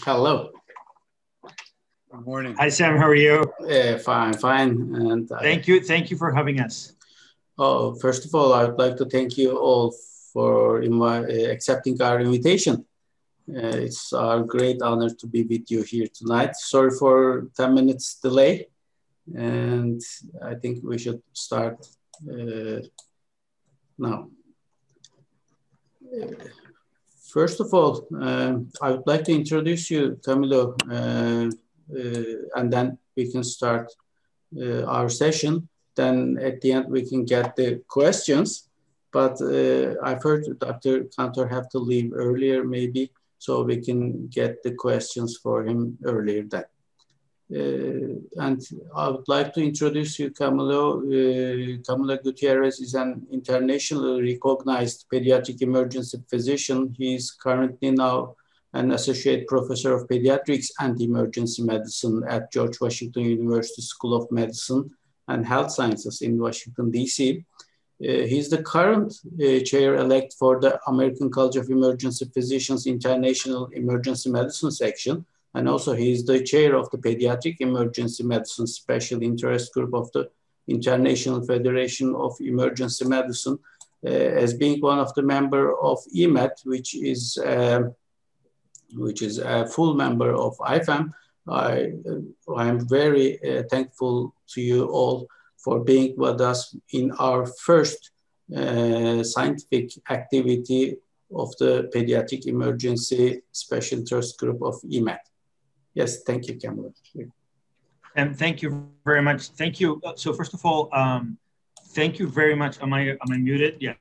Hello. Good morning. Hi, Sam. How are you? Fine. And Thank you for having us. Oh, first of all, I would like to thank you all for accepting our invitation. It's our great honor to be with you here tonight. Sorry for 10 minutes delay, and I think we should start now. First of all, I would like to introduce you, Camilo, and then we can start our session. Then at the end, we can get the questions. But I've heard Dr. Kantor have to leave earlier, maybe, so we can get the questions for him earlier then. And I would like to introduce you, Camilo. Camilo Gutierrez is an internationally recognized pediatric emergency physician. He is currently now an associate professor of pediatrics and emergency medicine at George Washington University School of Medicine and Health Sciences in Washington, D.C. He's the current chair-elect for the American College of Emergency Physicians International Emergency Medicine Section. And also he is the chair of the Pediatric Emergency Medicine Special Interest Group of the International Federation of Emergency Medicine, as being one of the member of EMAT, which is a full member of IFAM. I am very thankful to you all for being with us in our first scientific activity of the Pediatric Emergency Special Interest Group of EMAT. Yes, thank you, Camilo. And thank you very much. Thank you. So first of all, thank you very much. Am I muted? Yeah,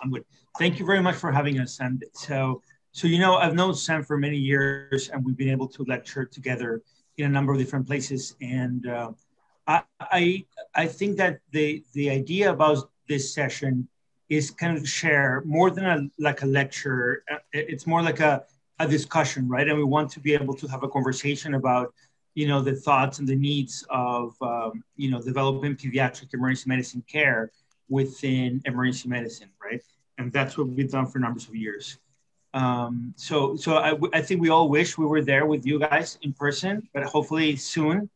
I'm good. Thank you very much for having us. And so you know, I've known Sam for many years, and we've been able to lecture together in a number of different places. And I think that the idea about this session is kind of share more than like a lecture. It's more like a discussion, right? And we want to be able to have a conversation about, you know, the thoughts and the needs of, you know, developing pediatric emergency medicine care within emergency medicine, right? And that's what we've done for numbers of years. So I think we all wish we were there with you guys in person, but hopefully soon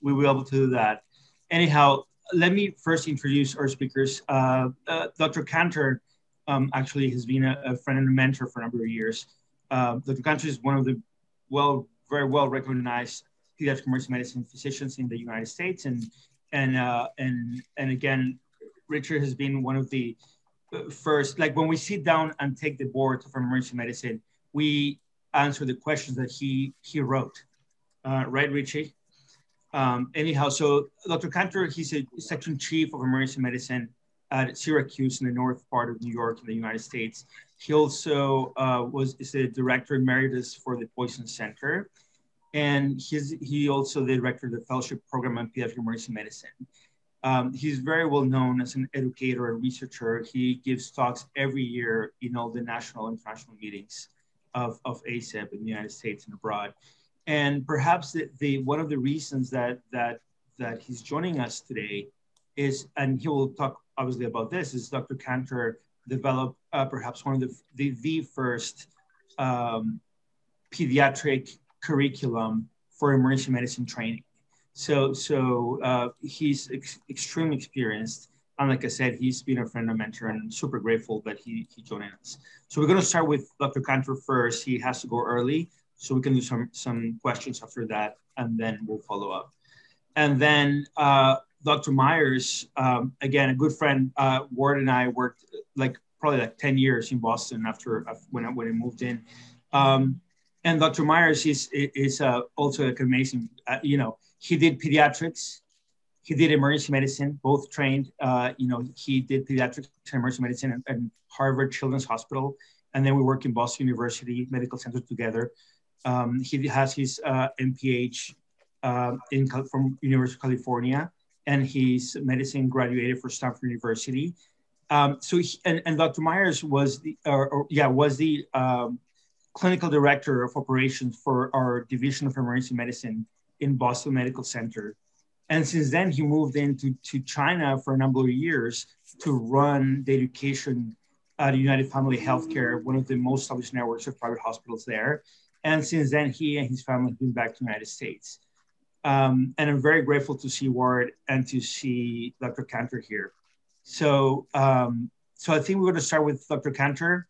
we will be able to do that. Anyhow, let me first introduce our speakers. Dr. Kantor actually has been a friend and a mentor for a number of years. Dr. Kantor is one of the very well recognized pediatric emergency medicine physicians in the United States, and again, Richard has been one of the first. Like when we sit down and take the board of emergency medicine, we answer the questions that he wrote, right, Richie? Anyhow, so Dr. Kantor, he's a section chief of emergency medicine at Syracuse in the north part of New York in the United States. He also is the director emeritus for the Poison Center. And he also the director of the fellowship program on pediatric emergency medicine. He's very well known as an educator and researcher. He gives talks every year in all the national and international meetings of ACEP in the United States and abroad. And perhaps one of the reasons that he's joining us today is, and he will talk obviously about this, is Dr. Kantor developed perhaps one of the first pediatric curriculum for emergency medicine training. So he's extremely experienced. And like I said, he's been a friend and mentor, and I'm super grateful that he joined us. So we're going to start with Dr. Kantor first. He has to go early, so we can do some questions after that, and then we'll follow up. And then Dr. Myers, again, a good friend, Ward and I worked probably 10 years in Boston when I moved in. And Dr. Myers is also like amazing, you know, he did pediatrics, he did emergency medicine, both trained, you know, he did pediatrics and emergency medicine at Harvard Children's Hospital. And then we work in Boston University Medical Center together. He has his MPH from University of California, and he's medicine graduated for Stanford University. And Dr. Myers was the clinical director of operations for our division of emergency medicine in Boston Medical Center. And since then, he moved into China for a number of years to run the education at United Family Healthcare, one of the most established networks of private hospitals there. And since then, he and his family have been back to the United States. And I'm very grateful to see Ward and to see Dr. Cantor here. So, so I think we're going to start with Dr. Cantor.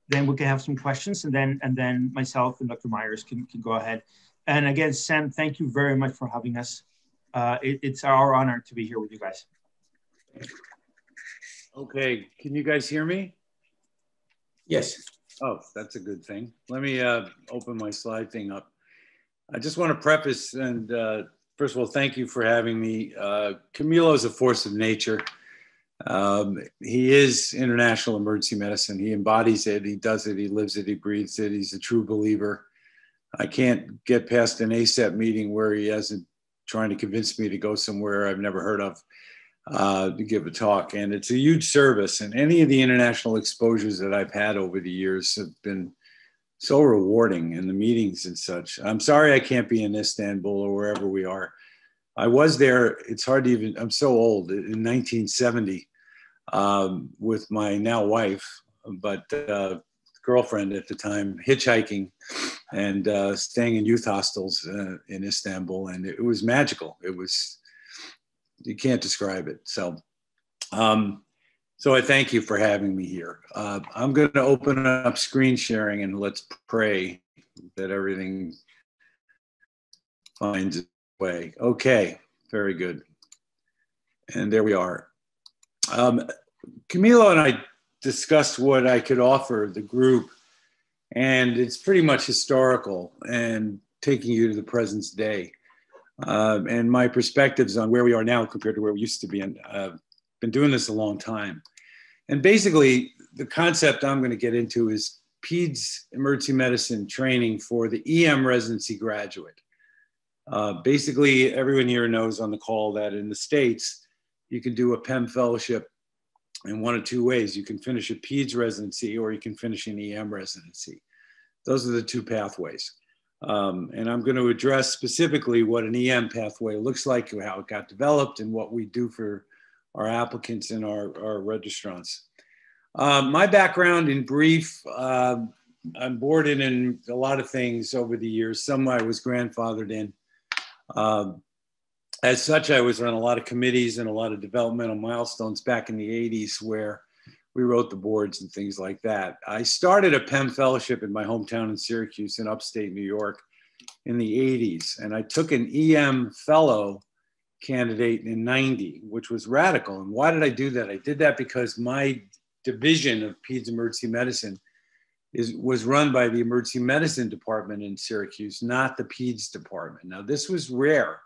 Then we can have some questions, and then myself and Dr. Myers can go ahead. And again, Sam, thank you very much for having us. It's our honor to be here with you guys. Okay, can you guys hear me? Yes. Oh, that's a good thing. Let me open my slide thing up. I just want to preface and first of all, thank you for having me. Camilo is a force of nature. He is international emergency medicine. He embodies it, he does it, he lives it, he breathes it. He's a true believer. I can't get past an ASAP meeting where he hasn't trying to convince me to go somewhere I've never heard of to give a talk. And it's a huge service. And any of the international exposures that I've had over the years have been so rewarding in the meetings and such. I'm sorry I can't be in Istanbul or wherever we are. I was there, it's hard to even, I'm so old, in 1970 with my now wife, but girlfriend at the time, hitchhiking and staying in youth hostels in Istanbul. And it was magical. It was, you can't describe it. So, so I thank you for having me here. I'm going to open up screen sharing and let's pray that everything finds its way. Okay, very good. And there we are. Camilo and I discussed what I could offer the group, and it's pretty much historical and taking you to the present day. And my perspectives on where we are now compared to where we used to be. And been doing this a long time. And basically, the concept I'm going to get into is Peds emergency medicine training for the EM residency graduate. Basically, everyone here knows on the call that in the States, you can do a Pem Fellowship in one of two ways. You can finish a Peds residency or you can finish an EM residency. Those are the two pathways. And I'm going to address specifically what an EM pathway looks like, how it got developed, and what we do for our applicants and our registrants. My background in brief, I'm boarded in a lot of things over the years. Some I was grandfathered in. As such, I was on a lot of committees and a lot of developmental milestones back in the 80s where we wrote the boards and things like that. I started a Pem Fellowship in my hometown in Syracuse in upstate New York in the 80s. And I took an EM fellow candidate in 90, which was radical. And why did I do that? I did that because my division of Peds emergency medicine was run by the emergency medicine department in Syracuse, not the Peds department. Now, this was rare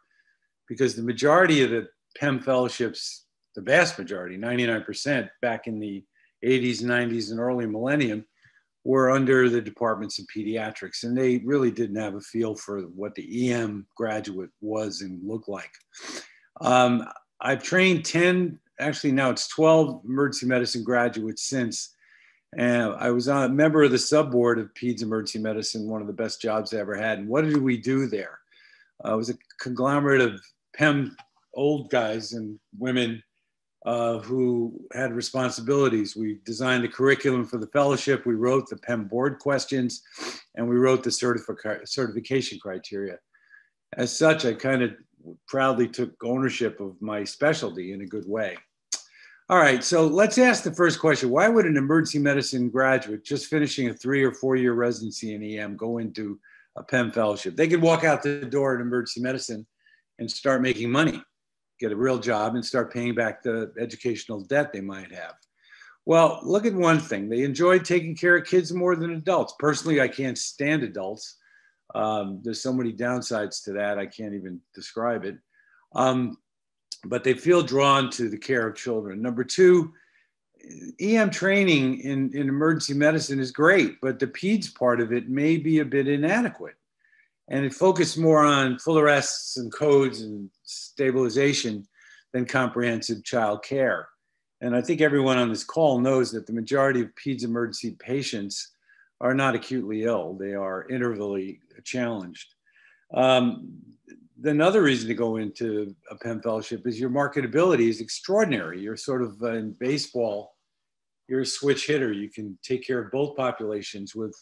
because the majority of the Pem Fellowships, the vast majority, 99% back in the 80s, 90s, and early millennium were under the departments of pediatrics. And they really didn't have a feel for what the EM graduate was and looked like. I've trained 10, actually now it's 12 emergency medicine graduates since. And I was a member of the sub-board of Peds emergency medicine, one of the best jobs I ever had. And what did we do there? It was a conglomerate of Pem old guys and women who had responsibilities. We designed the curriculum for the fellowship. We wrote the Pem board questions, and we wrote the certification criteria. As such, I kind of proudly took ownership of my specialty in a good way. All right, so let's ask the first question. Why would an emergency medicine graduate just finishing a 3 or 4 year residency in EM go into a Pem Fellowship? They could walk out the door in emergency medicine and start making money, get a real job, and start paying back the educational debt they might have. Well, look at one thing. They enjoy taking care of kids more than adults. Personally, I can't stand adults. There's so many downsides to that, I can't even describe it. But they feel drawn to the care of children. Number two, EM training in emergency medicine is great, but the Peds part of it may be a bit inadequate. And it focused more on full arrests and codes and stabilization than comprehensive child care. And I think everyone on this call knows that the majority of Peds emergency patients are not acutely ill. They are intervally challenged. Another reason to go into a Pem Fellowship is your marketability is extraordinary. You're sort of in baseball, you're a switch hitter. You can take care of both populations with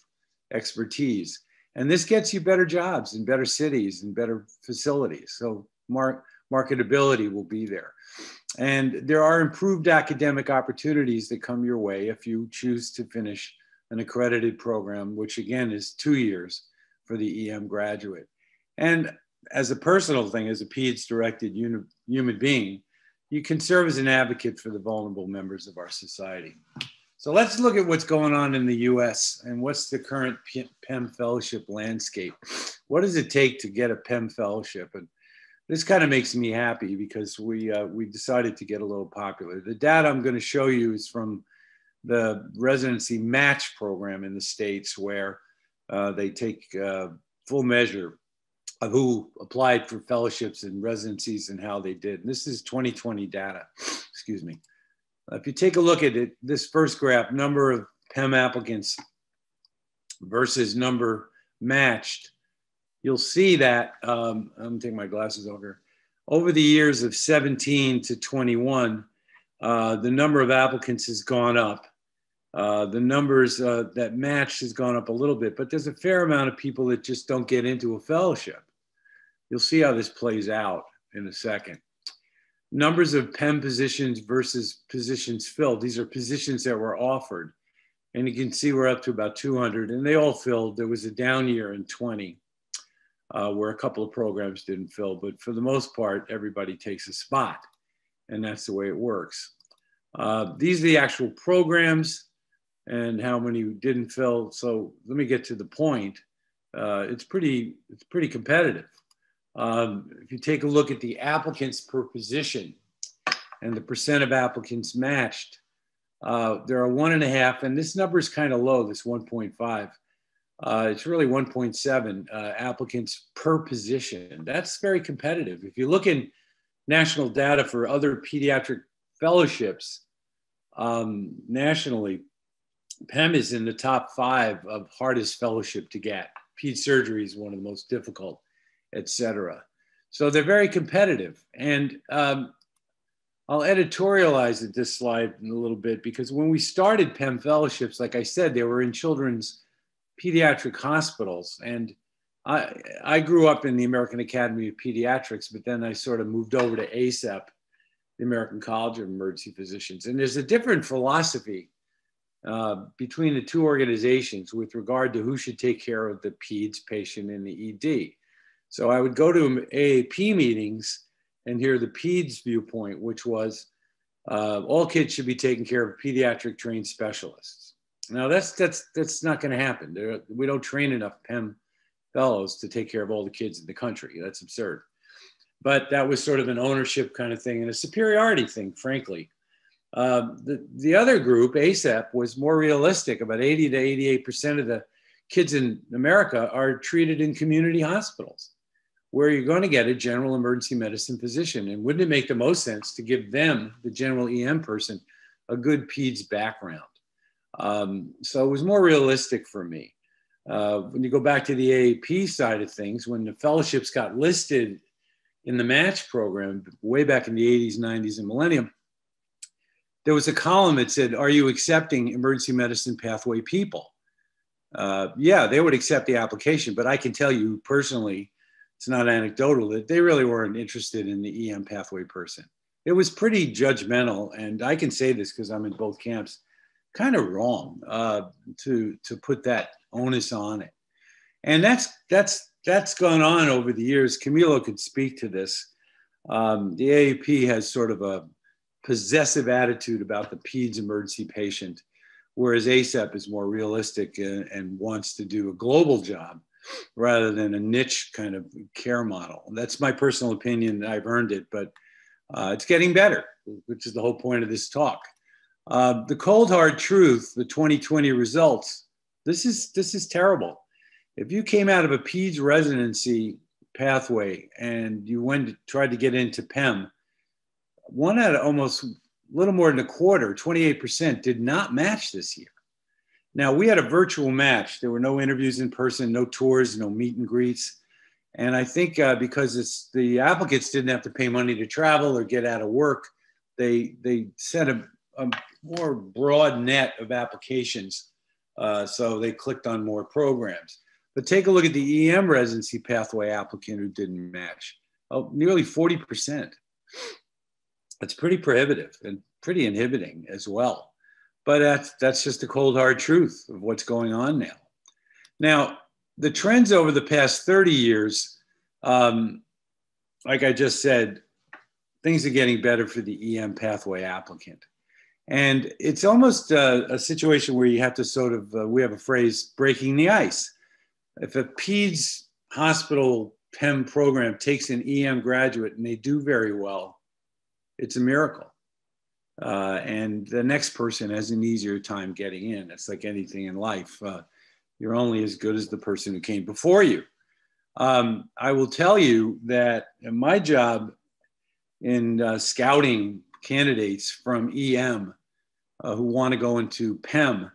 expertise. And this gets you better jobs in better cities and better facilities. So marketability will be there. And there are improved academic opportunities that come your way if you choose to finish an accredited program, which again is 2 years for the EM graduate. And as a personal thing, as a PEDS-directed human being, you can serve as an advocate for the vulnerable members of our society. So let's look at what's going on in the US and what's the current Pem Fellowship landscape. What does it take to get a Pem Fellowship? And this kind of makes me happy because we decided to get a little popular. The data I'm going to show you is from the residency match program in the States, where they take full measure of who applied for fellowships and residencies and how they did. And this is 2020 data, excuse me. If you take a look at it, this first graph, number of Pem applicants versus number matched, you'll see that, I'm gonna take my glasses over. Over the years of 17 to 21, the number of applicants has gone up. The numbers that matched has gone up a little bit, but there's a fair amount of people that just don't get into a fellowship. You'll see how this plays out in a second. Numbers of Pem positions versus positions filled. These are positions that were offered. And you can see we're up to about 200 and they all filled. There was a down year in 20 where a couple of programs didn't fill, but for the most part, everybody takes a spot and that's the way it works. These are the actual programs and how many didn't fill. So let me get to the point. It's pretty competitive. If you take a look at the applicants per position and the percent of applicants matched, there are 1.5, and this number is kind of low, this 1.5. It's really 1.7 applicants per position. That's very competitive. If you look in national data for other pediatric fellowships nationally, Pem is in the top 5 of hardest fellowship to get. Ped surgery is one of the most difficult, etc. So they're very competitive. And I'll editorialize this slide in a little bit because when we started Pem Fellowships, like I said, they were in children's pediatric hospitals. And I grew up in the American Academy of Pediatrics, but then I sort of moved over to ACEP, the American College of Emergency Physicians. And there's a different philosophy between the two organizations with regard to who should take care of the PEDS patient in the ED. So I would go to AAP meetings and hear the PEDS viewpoint, which was all kids should be taken care of pediatric trained specialists. Now that's not going to happen. We don't train enough Pem fellows to take care of all the kids in the country. That's absurd. But that was sort of an ownership kind of thing and a superiority thing, frankly. The other group, ACEP, was more realistic. About 80 to 88% of the kids in America are treated in community hospitals, where you're going to get a general emergency medicine physician. And wouldn't it make the most sense to give them, the general EM person, a good PEDS background? So it was more realistic for me. When you go back to the AAP side of things, when the fellowships got listed in the match program way back in the 80s, 90s, and millennium, there was a column that said, are you accepting emergency medicine pathway people? Yeah, they would accept the application, but I can tell you personally, it's not anecdotal, that they really weren't interested in the EM pathway person. It was pretty judgmental, and I can say this because I'm in both camps, kind of wrong to put that onus on it. And that's gone on over the years. Camilo could speak to this. The AAP has sort of a possessive attitude about the PEDS emergency patient, whereas ACEP is more realistic and wants to do a global job rather than a niche kind of care model. That's my personal opinion. I've earned it, but it's getting better, which is the whole point of this talk. The cold hard truth, the 2020 results, this is terrible. If you came out of a PEDS residency pathway and you tried to get into Pem, one out of almost a little more than a quarter, 28%, did not match this year. Now, we had a virtual match. There were no interviews in person, no tours, no meet and greets. And I think because the applicants didn't have to pay money to travel or get out of work, they sent a more broad net of applications. So they clicked on more programs. But take a look at the EM residency pathway applicant who didn't match. Oh, nearly 40%. That's pretty prohibitive and pretty inhibiting as well. But that's just the cold hard truth of what's going on now. Now, the trends over the past 30 years, like I just said, things are getting better for the EM pathway applicant. And it's almost a situation where you have to sort of, we have a phrase, breaking the ice. If a Peds hospital Pem program takes an EM graduate and they do very well, it's a miracle. And the next person has an easier time getting in. It's like anything in life. You're only as good as the person who came before you. I will tell you that my job in scouting candidates from EM who want to go into Pem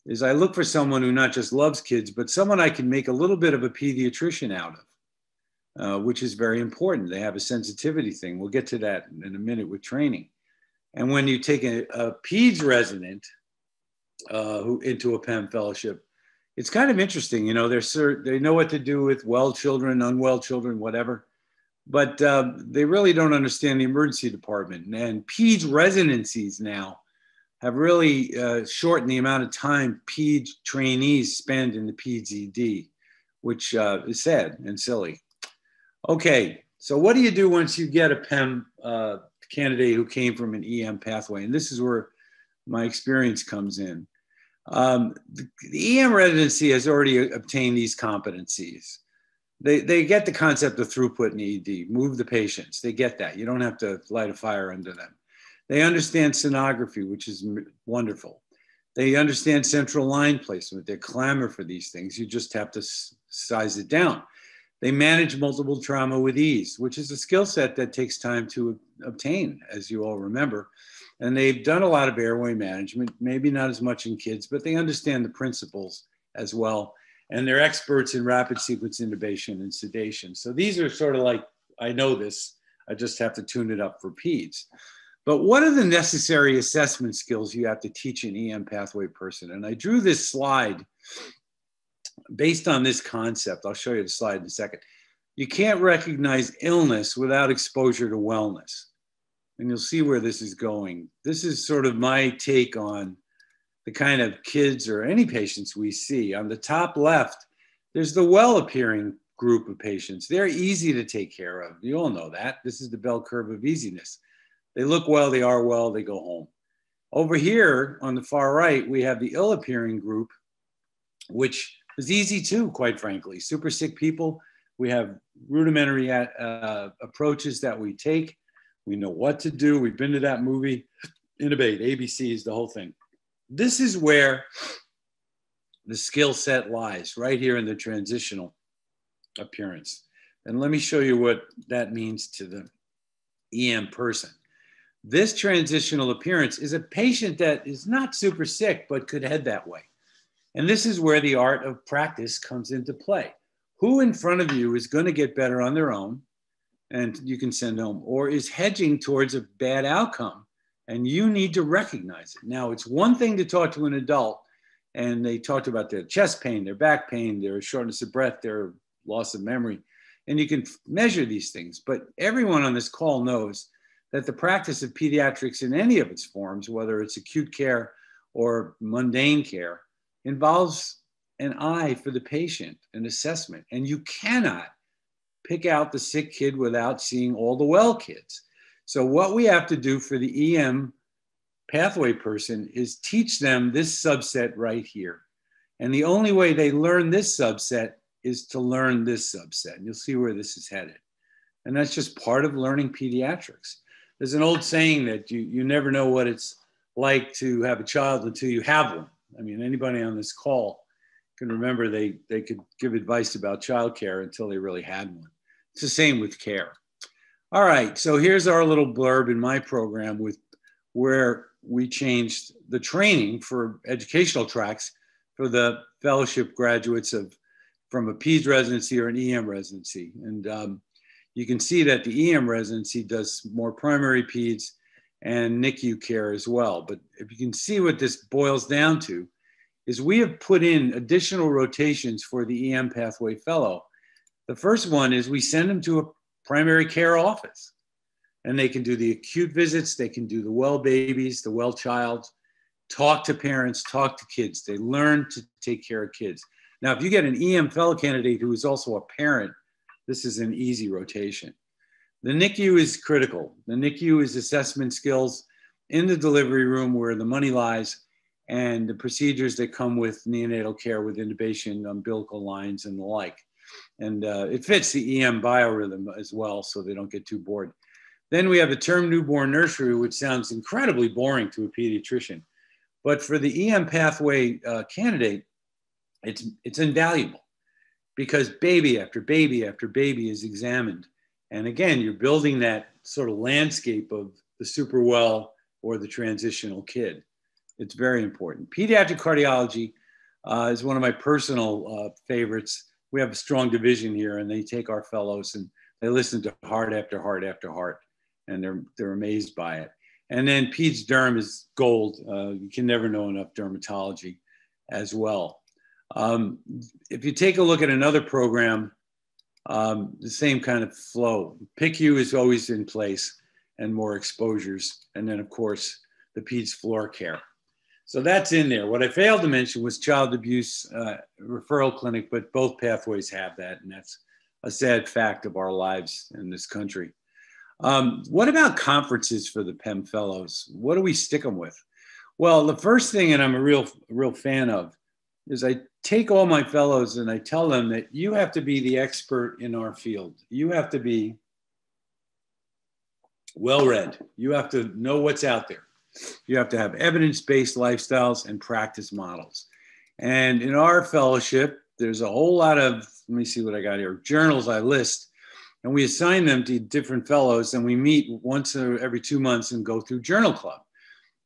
is I look for someone who not just loves kids, but someone I can make a little bit of a pediatrician out of, which is very important. They have a sensitivity thing. We'll get to that in a minute with training. And when you take a Peds resident who into a Pem fellowship, it's kind of interesting. You know, they know what to do with well children, unwell children, whatever, but they really don't understand the emergency department. And Peds residencies now have really shortened the amount of time Peds trainees spend in the Peds ED, which is sad and silly. Okay, so what do you do once you get a Pem candidate who came from an EM pathway? And this is where my experience comes in. The EM residency has already obtained these competencies. They get the concept of throughput in ED, move the patients. They get that. You don't have to light a fire under them. They understand sonography, which is wonderful. They understand central line placement. They clamor for these things. You just have to size it down. They manage multiple trauma with ease, which is a skill set that takes time to obtain, as you all remember. And they've done a lot of airway management, maybe not as much in kids, but they understand the principles as well. And they're experts in rapid sequence intubation and sedation. So these are sort of like, I know this, I just have to tune it up for Peds. But what are the necessary assessment skills you have to teach an EM pathway person? And I drew this slide based on this concept. I'll show you the slide in a second. You can't recognize illness without exposure to wellness. And you'll see where this is going. This is sort of my take on the kind of kids or any patients we see. On the top left, there's the well-appearing group of patients. They're easy to take care of. You all know that. This is the bell curve of easiness. They look well, they are well, they go home. Over here on the far right, we have the ill-appearing group, which is easy too, quite frankly. Super sick people, we have rudimentary approaches that we take. We know what to do. We've been to that movie, Intubate, ABCs, the whole thing. This is where the skill set lies, right here in the transitional appearance. And let me show you what that means to the EM person. This transitional appearance is a patient that is not super sick, but could head that way. And this is where the art of practice comes into play. Who in front of you is going to get better on their own and you can send home, or is hedging towards a bad outcome and you need to recognize it. Now, it's one thing to talk to an adult and they talked about their chest pain, their back pain, their shortness of breath, their loss of memory, and you can measure these things. But everyone on this call knows that the practice of pediatrics in any of its forms, whether it's acute care or mundane care, involves an eye for the patient, an assessment. And you cannot pick out the sick kid without seeing all the well kids. So what we have to do for the EM pathway person is teach them this subset right here. And the only way they learn this subset is to learn this subset. And you'll see where this is headed. And that's just part of learning pediatrics. There's an old saying that you never know what it's like to have a child until you have one. I mean, anybody on this call can remember they could give advice about childcare until they really had one. It's the same with care. All right, so here's our little blurb in my program with where we changed the training for educational tracks for the fellowship graduates from a Peds residency or an EM residency. And you can see that the EM residency does more primary Peds and Nicu care as well. But if you can see what this boils down to, is we have put in additional rotations for the EM pathway fellow. The first one is we send them to a primary care office, and they can do the acute visits, they can do the well babies, the well child, talk to parents, talk to kids. They learn to take care of kids. Now, if you get an EM fellow candidate who is also a parent, this is an easy rotation. The NICU is critical. The NICU is assessment skills in the delivery room where the money lies, and the procedures that come with neonatal care with intubation, umbilical lines, and the like. And it fits the EM biorhythm as well, so they don't get too bored. Then we have a term newborn nursery, which sounds incredibly boring to a pediatrician. But for the EM pathway candidate, it's invaluable, because baby after baby after baby is examined. And again, you're building that sort of landscape of the super well or the transitional kid. It's very important. Pediatric cardiology is one of my personal favorites. We have a strong division here, and they take our fellows and they listen to heart after heart after heart, and they're amazed by it. And then Peds Derm is gold. You can never know enough dermatology as well. If you take a look at another program, the same kind of flow. PICU is always in place and more exposures. And then, of course, the Peds floor care. So that's in there. What I failed to mention was child abuse referral clinic, but both pathways have that. And that's a sad fact of our lives in this country. What about conferences for the Pem Fellows? What do we stick them with? Well, the first thing, and I'm a real fan of, is I take all my fellows and I tell them that you have to be the expert in our field. You have to be well-read. You have to know what's out there. You have to have evidence-based lifestyles and practice models. And in our fellowship, there's a whole lot of, let me see what I got here, journals I list, and we assign them to different fellows, and we meet once every 2 months and go through Journal Club.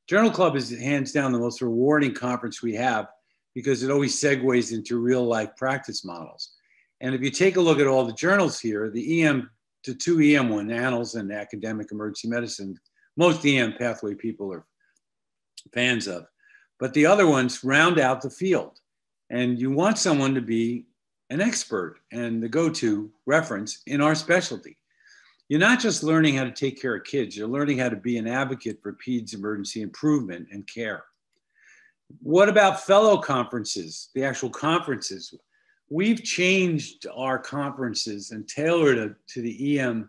Journal Club is hands down the most rewarding conference we have, because it always segues into real life practice models. And if you take a look at all the journals here, the EM to 2 EM one, Annals and Academic Emergency Medicine, most EM pathway people are fans of, but the other ones round out the field. And you want someone to be an expert and the go-to reference in our specialty. You're not just learning how to take care of kids, you're learning how to be an advocate for Peds emergency improvement and care. What about fellow conferences, the actual conferences? We've changed our conferences and tailored it to the EM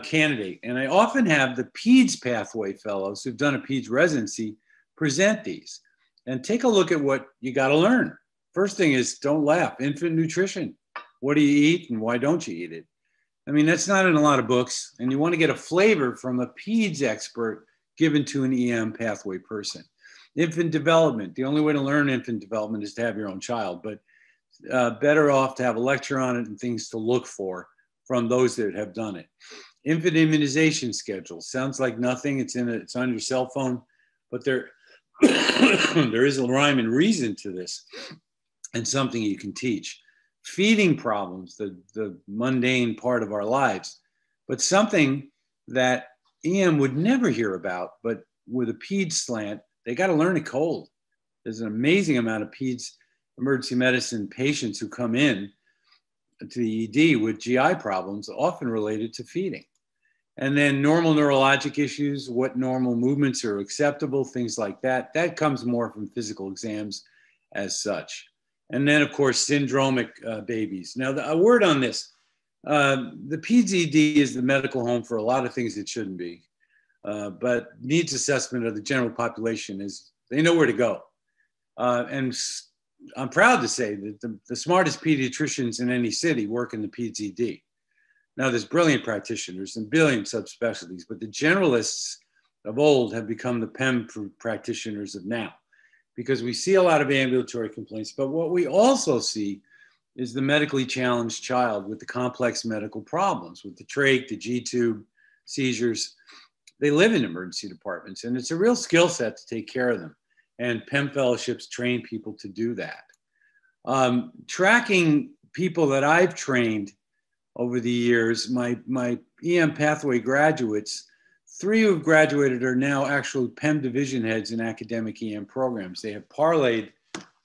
candidate. And I often have the Peds pathway fellows who've done a Peds residency present these. And take a look at what you got to learn. First thing is, don't laugh. Infant nutrition. What do you eat and why don't you eat it? I mean, that's not in a lot of books. And you want to get a flavor from a Peds expert given to an EM pathway person. Infant development. The only way to learn infant development is to have your own child, but better off to have a lecture on it and things to look for from those that have done it. Infant immunization schedule. Sounds like nothing. It's on your cell phone, but there is a rhyme and reason to this and something you can teach. Feeding problems, the mundane part of our lives, but something that EM would never hear about, but with a Peds slant, they got to learn it cold. There's an amazing amount of Peds emergency medicine patients who come in to the ED with GI problems, often related to feeding. And then normal neurologic issues, what normal movements are acceptable, things like that. That comes more from physical exams as such. And then, of course, syndromic babies. Now, a word on this. The Peds ED is the medical home for a lot of things it shouldn't be. But needs assessment of the general population is, they know where to go. And I'm proud to say that the smartest pediatricians in any city work in the Peds ED. Now, there's brilliant practitioners and brilliant subspecialties, but the generalists of old have become the Pem practitioners of now, because we see a lot of ambulatory complaints. But what we also see is the medically challenged child with the complex medical problems, with the trach, the G-tube, seizures. They live in emergency departments, and it's a real skill set to take care of them. And Pem Fellowships train people to do that. Tracking people that I've trained over the years, my EM pathway graduates, 3 who've graduated are now actual Pem division heads in academic EM programs. They have parlayed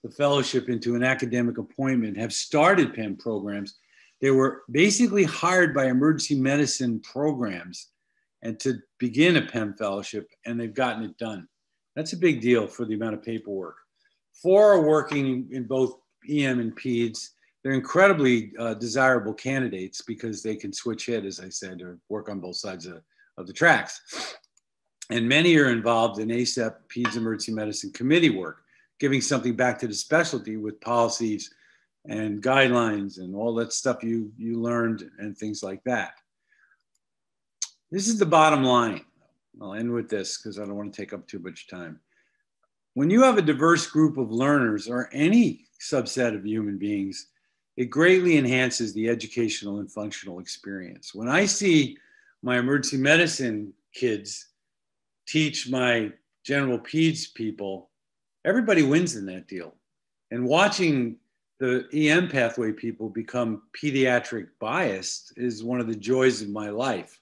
the fellowship into an academic appointment have started Pem programs. They were basically hired by emergency medicine programs and to begin a Pem fellowship, and they've gotten it done. That's a big deal for the amount of paperwork. 4 are working in both EM and Peds. They're incredibly desirable candidates because they can switch hit, as I said, or work on both sides of the tracks. And many are involved in ACEP Peds Emergency Medicine Committee work, giving something back to the specialty with policies and guidelines and all that stuff you learned and things like that. This is the bottom line. I'll end with this because I don't want to take up too much time. When you have a diverse group of learners or any subset of human beings, it greatly enhances the educational and functional experience. When I see my emergency medicine kids teach my general Peds people, everybody wins in that deal. And watching the EM pathway people become pediatric biased is one of the joys of my life.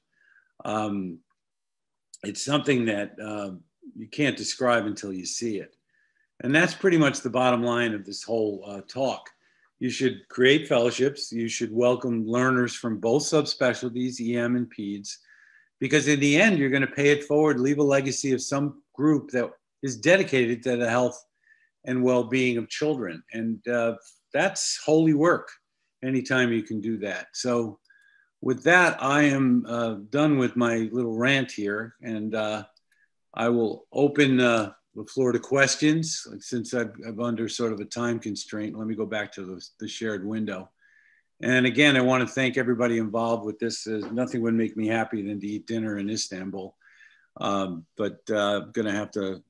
It's something that you can't describe until you see it. And that's pretty much the bottom line of this whole talk. You should create fellowships. You should welcome learners from both subspecialties, EM and Peds, because in the end, you're going to pay it forward, leave a legacy of some group that is dedicated to the health and well-being of children. And that's holy work anytime you can do that. So with that, I am done with my little rant here, and I will open the floor to questions. Since I'm under sort of a time constraint, let me go back to the shared window. And again, I want to thank everybody involved with this. Nothing would make me happy than to eat dinner in Istanbul, but I'm going to have to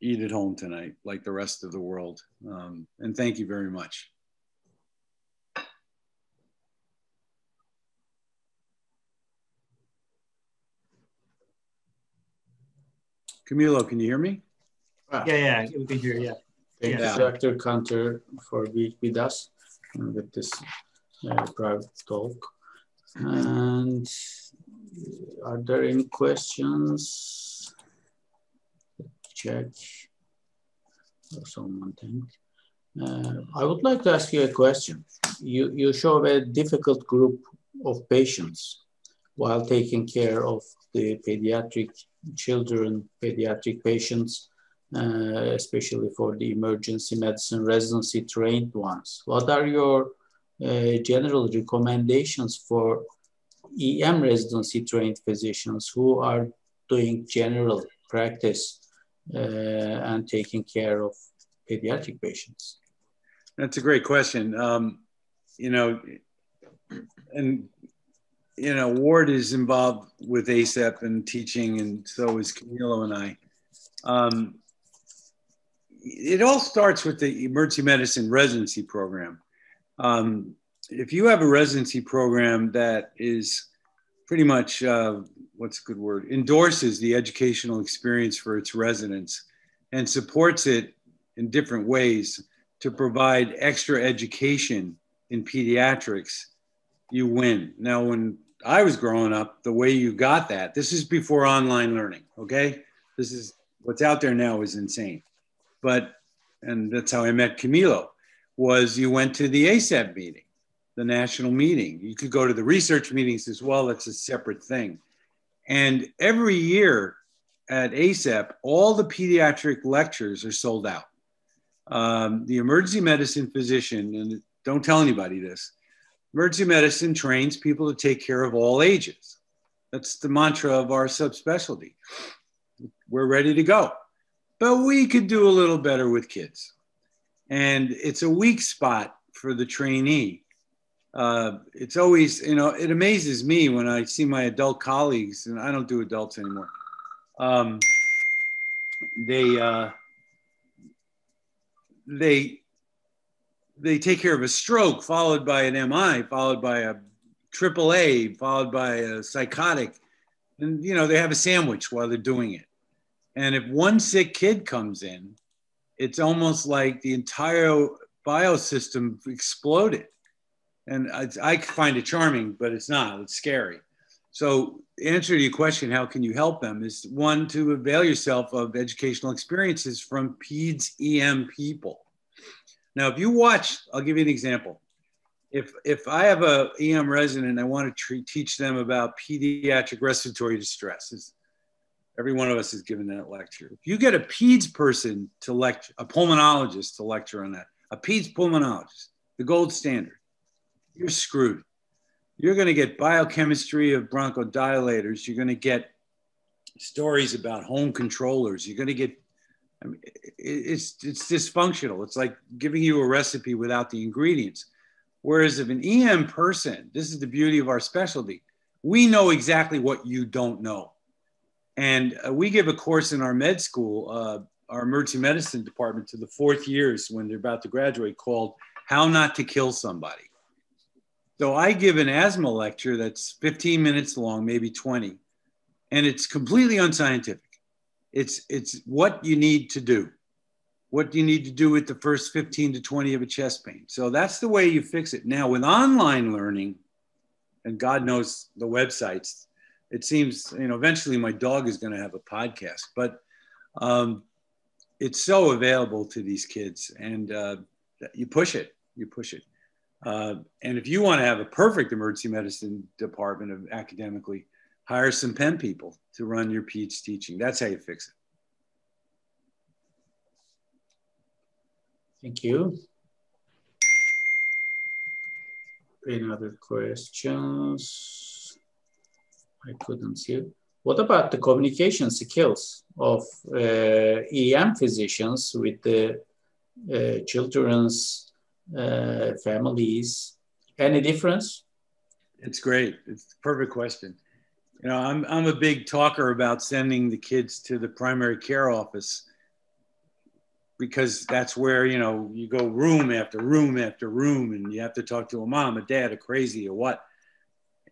eat at home tonight like the rest of the world. And thank you very much. Camilo, can you hear me? Yeah, we can hear you. Thank you, Dr. Cantor, for being with us with this private talk. And are there any questions? Check. Someone think. I would like to ask you a question. You show a difficult group of patients while taking care of the pediatric children, pediatric patients, especially for the emergency medicine residency trained ones. What are your general recommendations for EM residency trained physicians who are doing general practice and taking care of pediatric patients? That's a great question. Ward is involved with ACEP and teaching, and so is Camilo and I. It all starts with the emergency medicine residency program. If you have a residency program that is pretty much, what's a good word, endorses the educational experience for its residents and supports it in different ways to provide extra education in pediatrics, you win. Now, when I was growing up, the way you got that, this is before online learning, okay? This is, what's out there now is insane. And that's how I met Camilo, was you went to the ACEP meeting, the national meeting. You could go to the research meetings as well, that's a separate thing. And every year at ACEP, all the pediatric lectures are sold out. The emergency medicine physician, and don't tell anybody this, emergency medicine trains people to take care of all ages. That's the mantra of our subspecialty. We're ready to go. But we could do a little better with kids. And it's a weak spot for the trainee. It's always, it amazes me when I see my adult colleagues, and I don't do adults anymore. They take care of a stroke, followed by an MI, followed by a AAA, followed by a psychotic. And, they have a sandwich while they're doing it. And if one sick kid comes in, it's almost like the entire biosystem exploded. And I find it charming, but it's not, it's scary. So the answer to your question, how can you help them, is one, to avail yourself of educational experiences from Peds EM people. Now, if you watch, I'll give you an example. If I have a EM resident and I want to teach them about pediatric respiratory distress, every one of us has given that lecture. If you get a Peds person to lecture, a pulmonologist to lecture on that, a Peds pulmonologist, the gold standard, you're screwed. You're going to get biochemistry of bronchodilators. You're going to get stories about home controllers. You're going to get, I mean, it's dysfunctional. It's like giving you a recipe without the ingredients. Whereas if an EM person, this is the beauty of our specialty, we know exactly what you don't know. And we give a course in our med school, our emergency medicine department, to the 4th years when they're about to graduate, called How Not to Kill Somebody. So I give an asthma lecture that's 15 minutes long, maybe 20, and it's completely unscientific. It's what you need to do. What do you need to do with the first 15 to 20 of a chest pain? So that's the way you fix it. Now with online learning, and God knows the websites, it seems, eventually my dog is going to have a podcast, but it's so available to these kids, and you push it. And if you want to have a perfect emergency medicine department of academically, hire some Pem people to run your Peds teaching. That's how you fix it. Thank you. Any other questions? I couldn't see it. What about the communication skills of EM physicians with the children's families? Any difference? It's great. It's a perfect question. I'm a big talker about sending the kids to the primary care office, because that's where, you go room after room after room, and you have to talk to a mom, a dad, a crazy, or what.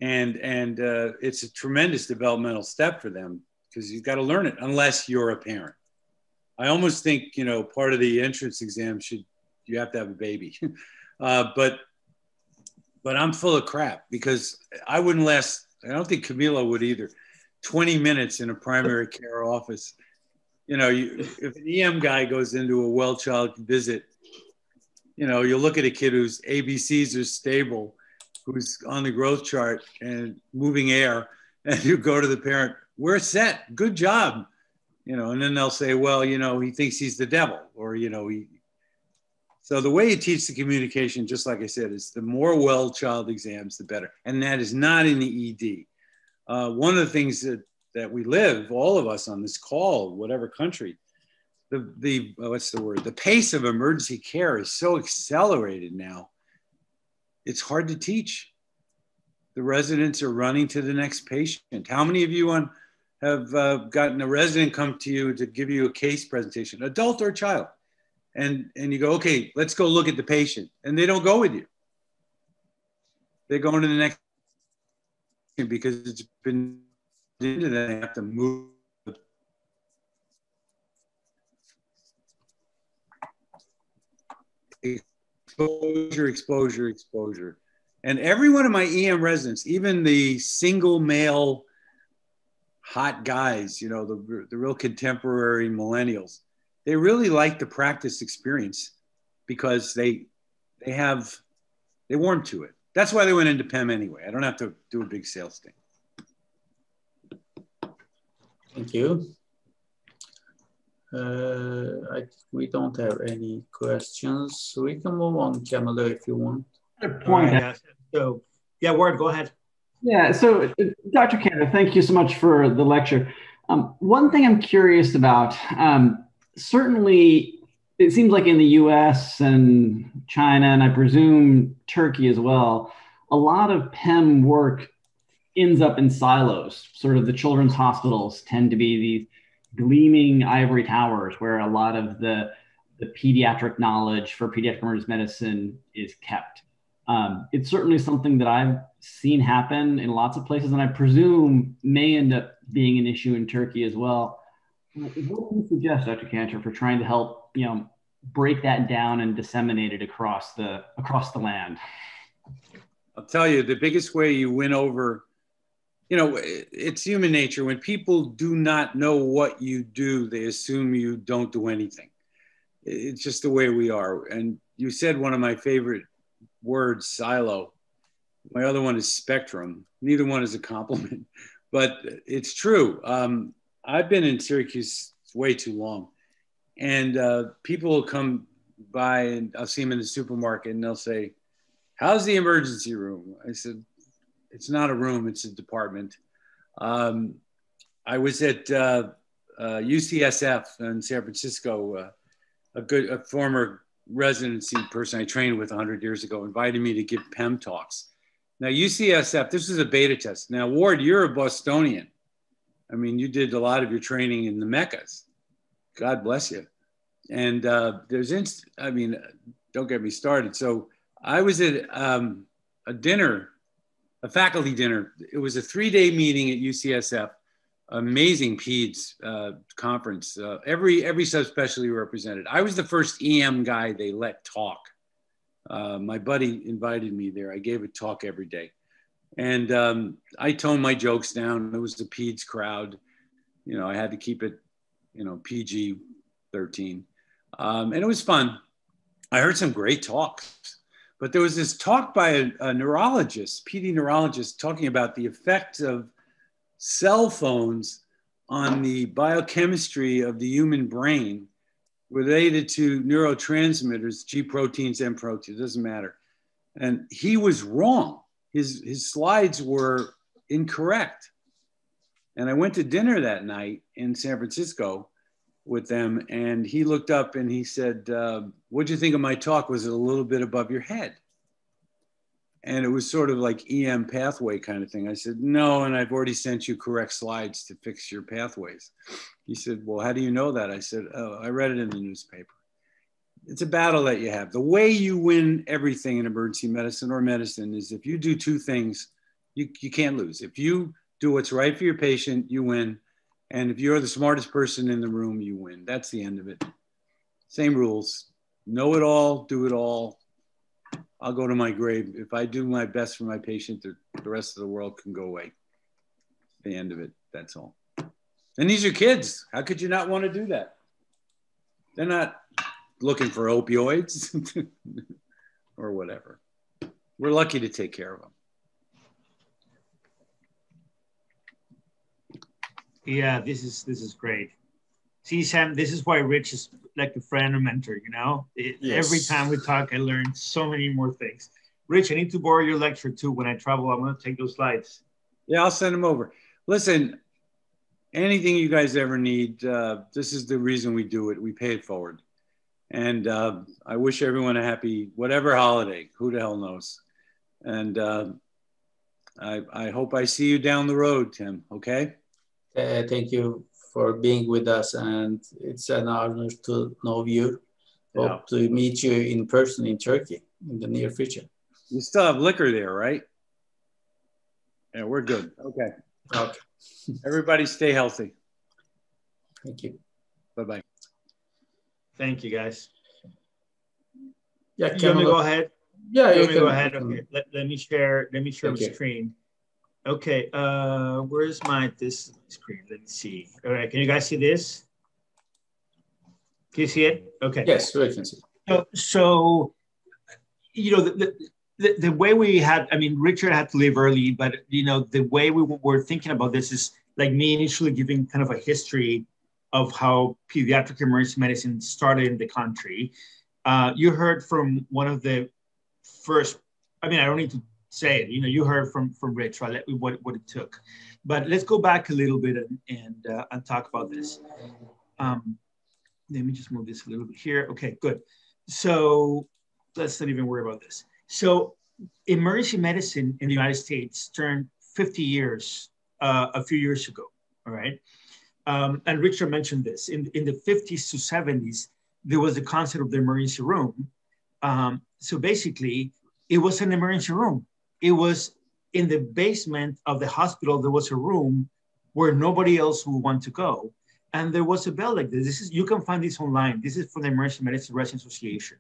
And it's a tremendous developmental step for them, because you've got to learn it unless you're a parent. I almost think, part of the entrance exam you have to have a baby. But I'm full of crap, because I wouldn't last, I don't think Camila would either, 20 minutes in a primary care office. If an EM guy goes into a well child visit, you'll look at a kid whose ABCs are stable, who's on the growth chart and moving air, and you go to the parent, we're set, good job. And then they'll say, well, he thinks he's the devil, or, So the way you teach the communication, just like I said, is the more well child exams, the better. And that is not in the ED. One of the things that we live, all of us on this call, whatever country, the pace of emergency care is so accelerated now, it's hard to teach. The residents are running to the next patient. How many of you have gotten a resident come to you to give you a case presentation, adult or child? And you go, okay, let's go look at the patient. And they don't go with you. They're going to the next patient because it's been into that. They have to move. Exposure. And every one of my EM residents, even the single male hot guys, the real contemporary millennials, they really like the practice experience because they warm to it. That's why they went into Pem anyway. I don't have to do a big sales thing. Thank you. We don't have any questions, so we can move on, Camilla, if you want. Point. So, yeah, Ward, go ahead. Yeah, so Dr. Cantor, thank you so much for the lecture. One thing I'm curious about, certainly it seems like in the US and China, and I presume Turkey as well, a lot of Pem work ends up in silos. Sort of the children's hospitals tend to be these gleaming ivory towers where a lot of the pediatric knowledge for pediatric emergency medicine is kept. It's certainly something that I've seen happen in lots of places, and I presume may end up being an issue in Turkey as well. What do you suggest, Dr. Cantor, for trying to help, break that down and disseminate it across the land? I'll tell you, the biggest way you win over, it's human nature. When people do not know what you do, they assume you don't do anything. It's just the way we are. And you said one of my favorite words, silo. My other one is spectrum. Neither one is a compliment, but it's true. I've been in Syracuse way too long, and people will come by and I'll see them in the supermarket and they'll say, "How's the emergency room?" I said, "It's not a room, it's a department." I was at UCSF in San Francisco. A former residency person I trained with 100 years ago invited me to give Pem talks. Now, UCSF, this is a beta test. Now, Ward, you're a Bostonian. I mean, you did a lot of your training in the Meccas. God bless you. And don't get me started. So I was at a dinner, a faculty dinner. It was a 3-day meeting at UCSF, amazing Peds conference. Every subspecialty represented. I was the first EM guy they let talk. My buddy invited me there. I gave a talk every day. And I toned my jokes down. It was the Peds crowd. You know, I had to keep it, PG-13. And it was fun. I heard some great talks. But there was this talk by a neurologist, PD neurologist, talking about the effects of cell phones on the biochemistry of the human brain related to neurotransmitters, G proteins, M proteins, it doesn't matter. And he was wrong. His slides were incorrect. And I went to dinner that night in San Francisco with them, and he looked up and he said, "What'd you think of my talk? Was it a little bit above your head?" And it was sort of like EM pathway kind of thing. I said, "No, and I've already sent you correct slides to fix your pathways." He said, "Well, how do you know that?" I said, "Oh, I read it in the newspaper." It's a battle that you have. The way you win everything in emergency medicine or medicine is if you do two things, you can't lose. If you do what's right for your patient, you win. And if you're the smartest person in the room, you win. That's the end of it. Same rules. Know it all, do it all. I'll go to my grave. If I do my best for my patient, the rest of the world can go away. The end of it. That's all. And these are kids. How could you not want to do that? They're not looking for opioids or whatever. We're lucky to take care of them. Yeah, this is great. See, Sam, this is why Rich is like a friend or mentor, Yes. Every time we talk, I learn so many more things. Rich, I need to borrow your lecture too. When I travel, I'm going to take those slides. Yeah, I'll send them over. Listen, anything you guys ever need, this is the reason we do it. We pay it forward. And I wish everyone a happy, whatever holiday, who the hell knows. And I hope I see you down the road, Tim, okay? Thank you for being with us, and it's an honor to know you. Hope to meet you in person in Turkey in the near future. You still have liquor there, right? Yeah, we're good. Okay. Okay. Everybody stay healthy. Thank you. Bye-bye. Thank you, guys. Yeah, you want me to go ahead? Yeah, you can go ahead. Okay, let me share my screen. Okay, where's this screen? Let me see. All right, can you guys see this? Can you see it? Okay. Yes, we can see. So the way we had, Richard had to leave early, but the way we were thinking about this is like me initially giving kind of a history of how pediatric emergency medicine started in the country. You heard from one of the first, I don't need to say it, you heard from Rich, right, what it took. But let's go back a little bit and talk about this. Let me just move this a little bit here. Okay, good. So let's not even worry about this. So emergency medicine in the United States turned 50 years a few years ago, all right? And Richard mentioned this. In the 50s to 70s, there was the concept of the emergency room. So basically, it was an emergency room. It was in the basement of the hospital. There was a room where nobody else would want to go. And there was a bell like this. You can find this online. This is from the Emergency Medicine Residents Association.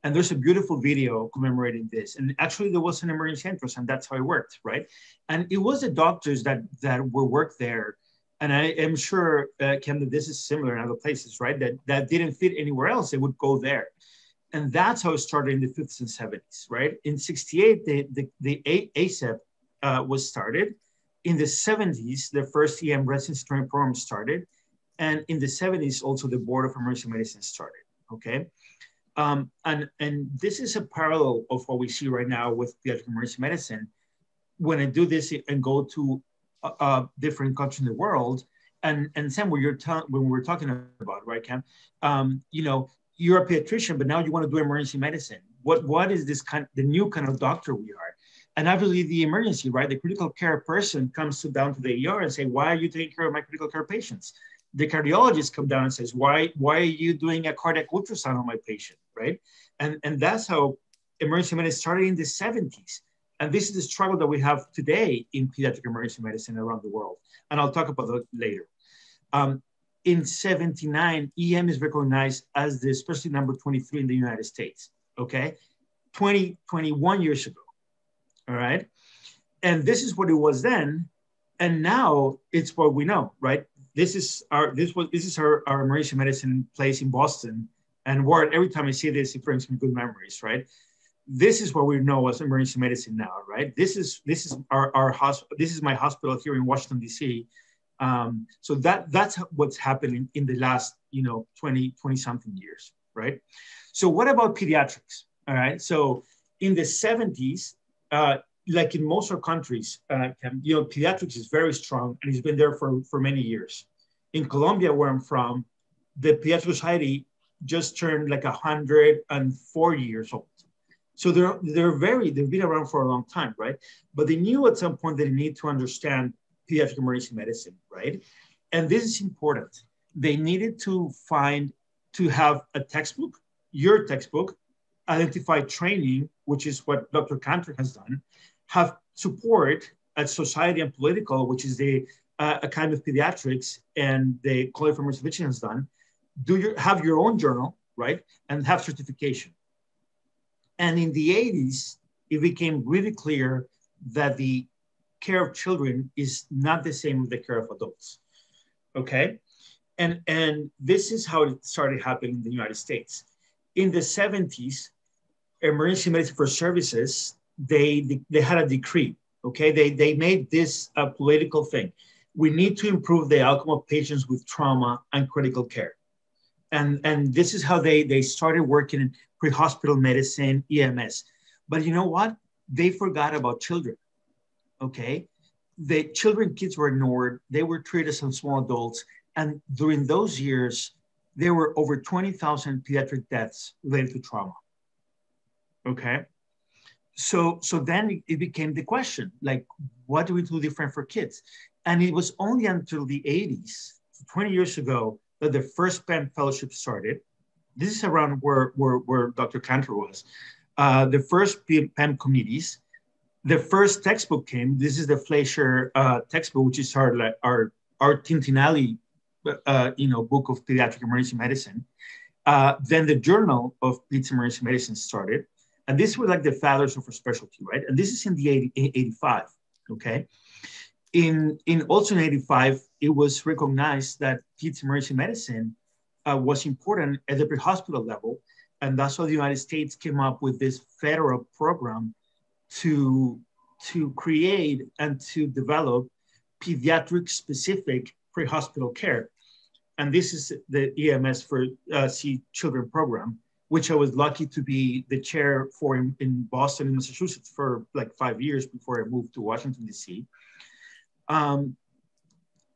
And there's a beautiful video commemorating this. And actually there was an emergency entrance, and that's how it worked, right? And it was the doctors that were worked there. And I am sure, Ken, that this is similar in other places, right? That didn't fit anywhere else. They would go there. And that's how it started in the 50s and 70s, right? In 68, the ASAP was started. In the 70s, the first EM residency training program started. And in the 70s, also the Board of Emergency Medicine started, okay? And this is a parallel of what we see right now with pediatric emergency medicine. When I do this and go to different countries in the world, and Sam, when we're talking about, right, Cam, you know, you're a pediatrician, but now you want to do emergency medicine. What is this the new kind of doctor we are? And obviously the emergency, right? The critical care person comes down to the ER and say, why are you taking care of my critical care patients? The cardiologist comes down and says, why are you doing a cardiac ultrasound on my patient, right? And that's how emergency medicine started in the 70s. And this is the struggle that we have today in pediatric emergency medicine around the world. And I'll talk about that later. In 79, EM is recognized as the specialty number 23 in the United States, okay? 21 years ago, all right? And this is what it was then, and now it's what we know, right? This is our emergency medicine place in Boston, and where every time I see this, it brings me good memories, right? This is what we know as emergency medicine now, right? This is our hospital. This is my hospital here in Washington, D.C. So that's what's happening in the last, 20 something years, right? So what about pediatrics? All right. So in the 70s, like in most of our countries, pediatrics is very strong and it's been there for many years. In Colombia, where I'm from, the Pediatric Society just turned like 140 years old. So they've been around for a long time, right? But they knew at some point that they need to understand pediatric emergency medicine, right? And this is important. They needed to have a textbook, your textbook, identify training, which is what Dr. Cantor has done, have support at society and political, which is the Academy of Pediatrics and the College for Emergency Medicine has done, have your own journal, right? And have certification. And in the 80s, it became really clear that the care of children is not the same with the care of adults, okay? And this is how it started happening in the United States. In the 70s, emergency medicine for services, they had a decree, okay? They made this a political thing. We need to improve the outcome of patients with trauma and critical care. And this is how they started working in pre-hospital medicine, EMS. But you know what? They forgot about children, okay? The kids were ignored. They were treated as some small adults. And during those years, there were over 20,000 pediatric deaths related to trauma, okay? So then it became the question, like, what do we do different for kids? And it was only until the 80s, 20 years ago, that the first Pem Fellowship started. This is around where Dr. Cantor was. The first Pem committees, the first textbook came. This is the Fleischer textbook, which is our Tintinelli, book of pediatric emergency medicine. Then the Journal of Peds Emergency Medicine started. And this was like the fathers of our specialty, right? And this is in the 85, okay? In 85, it was recognized that Peds emergency medicine was important at the pre-hospital level. And that's why the United States came up with this federal program to create and to develop pediatric specific pre-hospital care. And this is the EMS for See Children program, which I was lucky to be the chair for in Boston, Massachusetts for like 5 years before I moved to Washington, D.C. And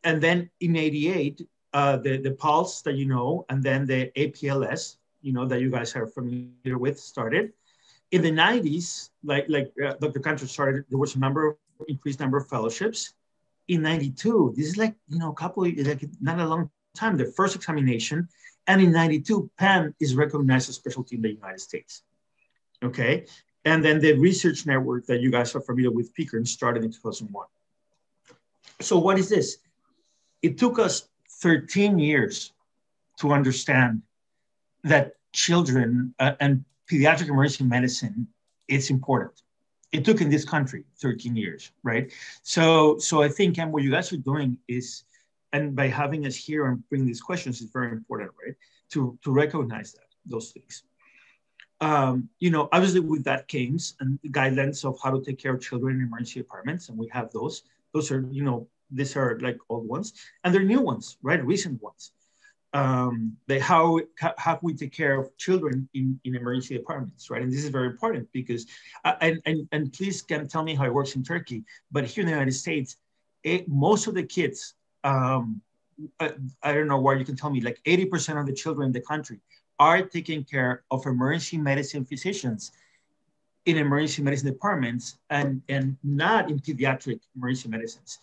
then in 88, the Pulse that you know, and then the APLS, that you guys are familiar with, started. In the 90s, like Dr. Cantor started, there was increased number of fellowships. In 92, this is like, not a long time, the first examination. And in 92, Pem is recognized as a specialty in the United States, okay? And then the research network that you guys are familiar with, PECRN, started in 2001. So what is this? It took us 13 years to understand that children and pediatric emergency medicine is important. It took in this country 13 years, right? So I think, and what you guys are doing is, and by having us here and bring these questions is very important, right? To recognize those things. You know, obviously with that comes and guidelines of how to take care of children in emergency departments, and we have those. Those are, you know, these are like old ones, and they're new ones, right? Recent ones. How we take care of children in emergency departments, right? And this is very important because, and please can tell me how it works in Turkey, but here in the United States, most of the kids, I don't know where you can tell me, like 80% of the children in the country are taken care of emergency medicine physicians in emergency medicine departments and not in pediatric emergency medicines.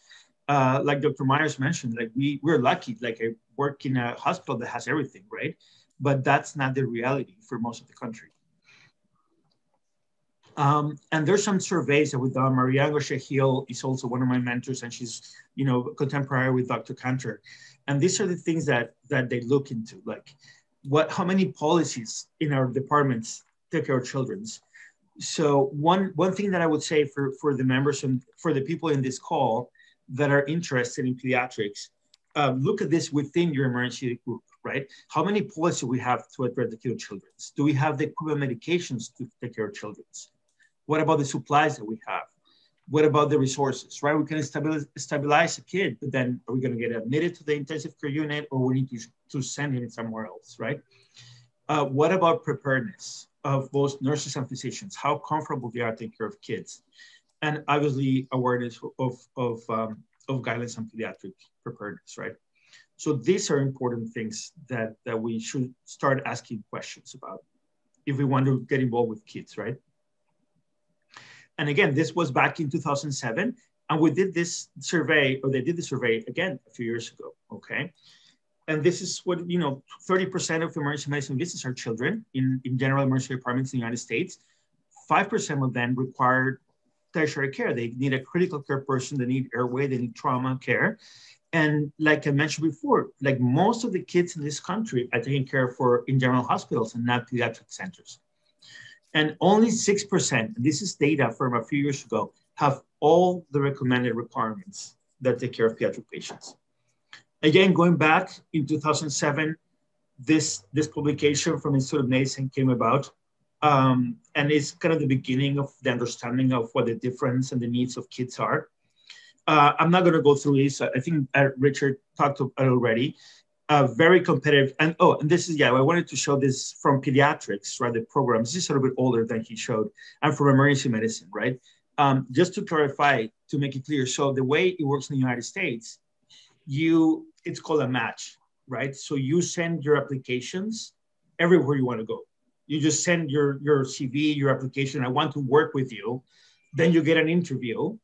Like Dr. Myers mentioned, like we're lucky, like I work in a hospital that has everything, right? But that's not the reality for most of the country. And there's some surveys that we've done. Maria Angosha-Hill is also one of my mentors, and she's, you know, contemporary with Dr. Cantor. And these are the things that they look into, like how many policies in our departments take care of children's. So one thing that I would say for the members and for the people in this call that are interested in pediatrics, look at this within your emergency group, right? How many policies we have to address the care of children? Do we have the equivalent medications to take care of children? What about the supplies that we have? What about the resources, right? We can stabilize a kid, but then are we gonna get admitted to the intensive care unit, or we need to send him somewhere else, right? What about preparedness of both nurses and physicians? How comfortable they are taking care of kids? And obviously awareness of guidelines on pediatric preparedness, right? So these are important things that we should start asking questions about if we want to get involved with kids, right? And again, this was back in 2007, and we did this survey, or they did the survey again a few years ago, okay? And this is what, you know, 30% of emergency medicine visits are children in general emergency departments in the United States. 5% of them require tertiary care. They need a critical care person, they need airway, they need trauma care. And like I mentioned before, like most of the kids in this country are taken care of in general hospitals and not pediatric centers. And only 6%, and this is data from a few years ago, have all the recommended requirements that take care of pediatric patients. Again, going back in 2007, this publication from Institute of Medicine came about. And it's kind of the beginning of the understanding of what the difference and the needs of kids are. I'm not gonna go through this. I think Richard talked about it already. Very competitive, and this is, I wanted to show this from pediatrics, right? The programs, this is a little bit older than he showed, and from emergency medicine, right? Just to clarify, to make it clear, so the way it works in the United States, it's called a match, right? So you send your applications everywhere you want to go. You just send your CV, your application, I want to work with you. Then you get an interview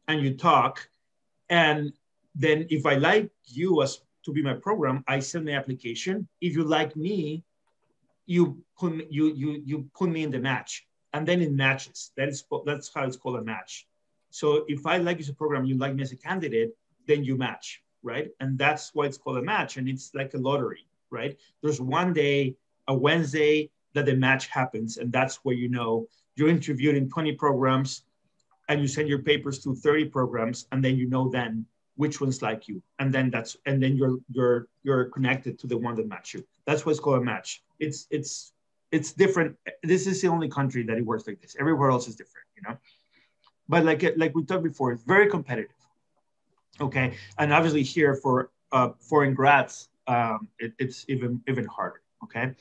and you talk. And then if I like you to be my program, I send my application. If you like me, you put me in the match, and then it matches. That's how it's called a match. So if I like you as a program, you like me as a candidate, then you match, right? And that's why it's called a match, and it's like a lottery, right? There's one day, a Wednesday, that the match happens, and that's where you know you're interviewed in 20 programs, and you send your papers to 30 programs, and then you know then which ones like you, and then you're connected to the one that match you. That's what's called a match. It's different. This is the only country that it works like this. Everywhere else is different, you know. But like we talked before, it's very competitive. Okay, and obviously here for foreign grads, it's even harder. Okay,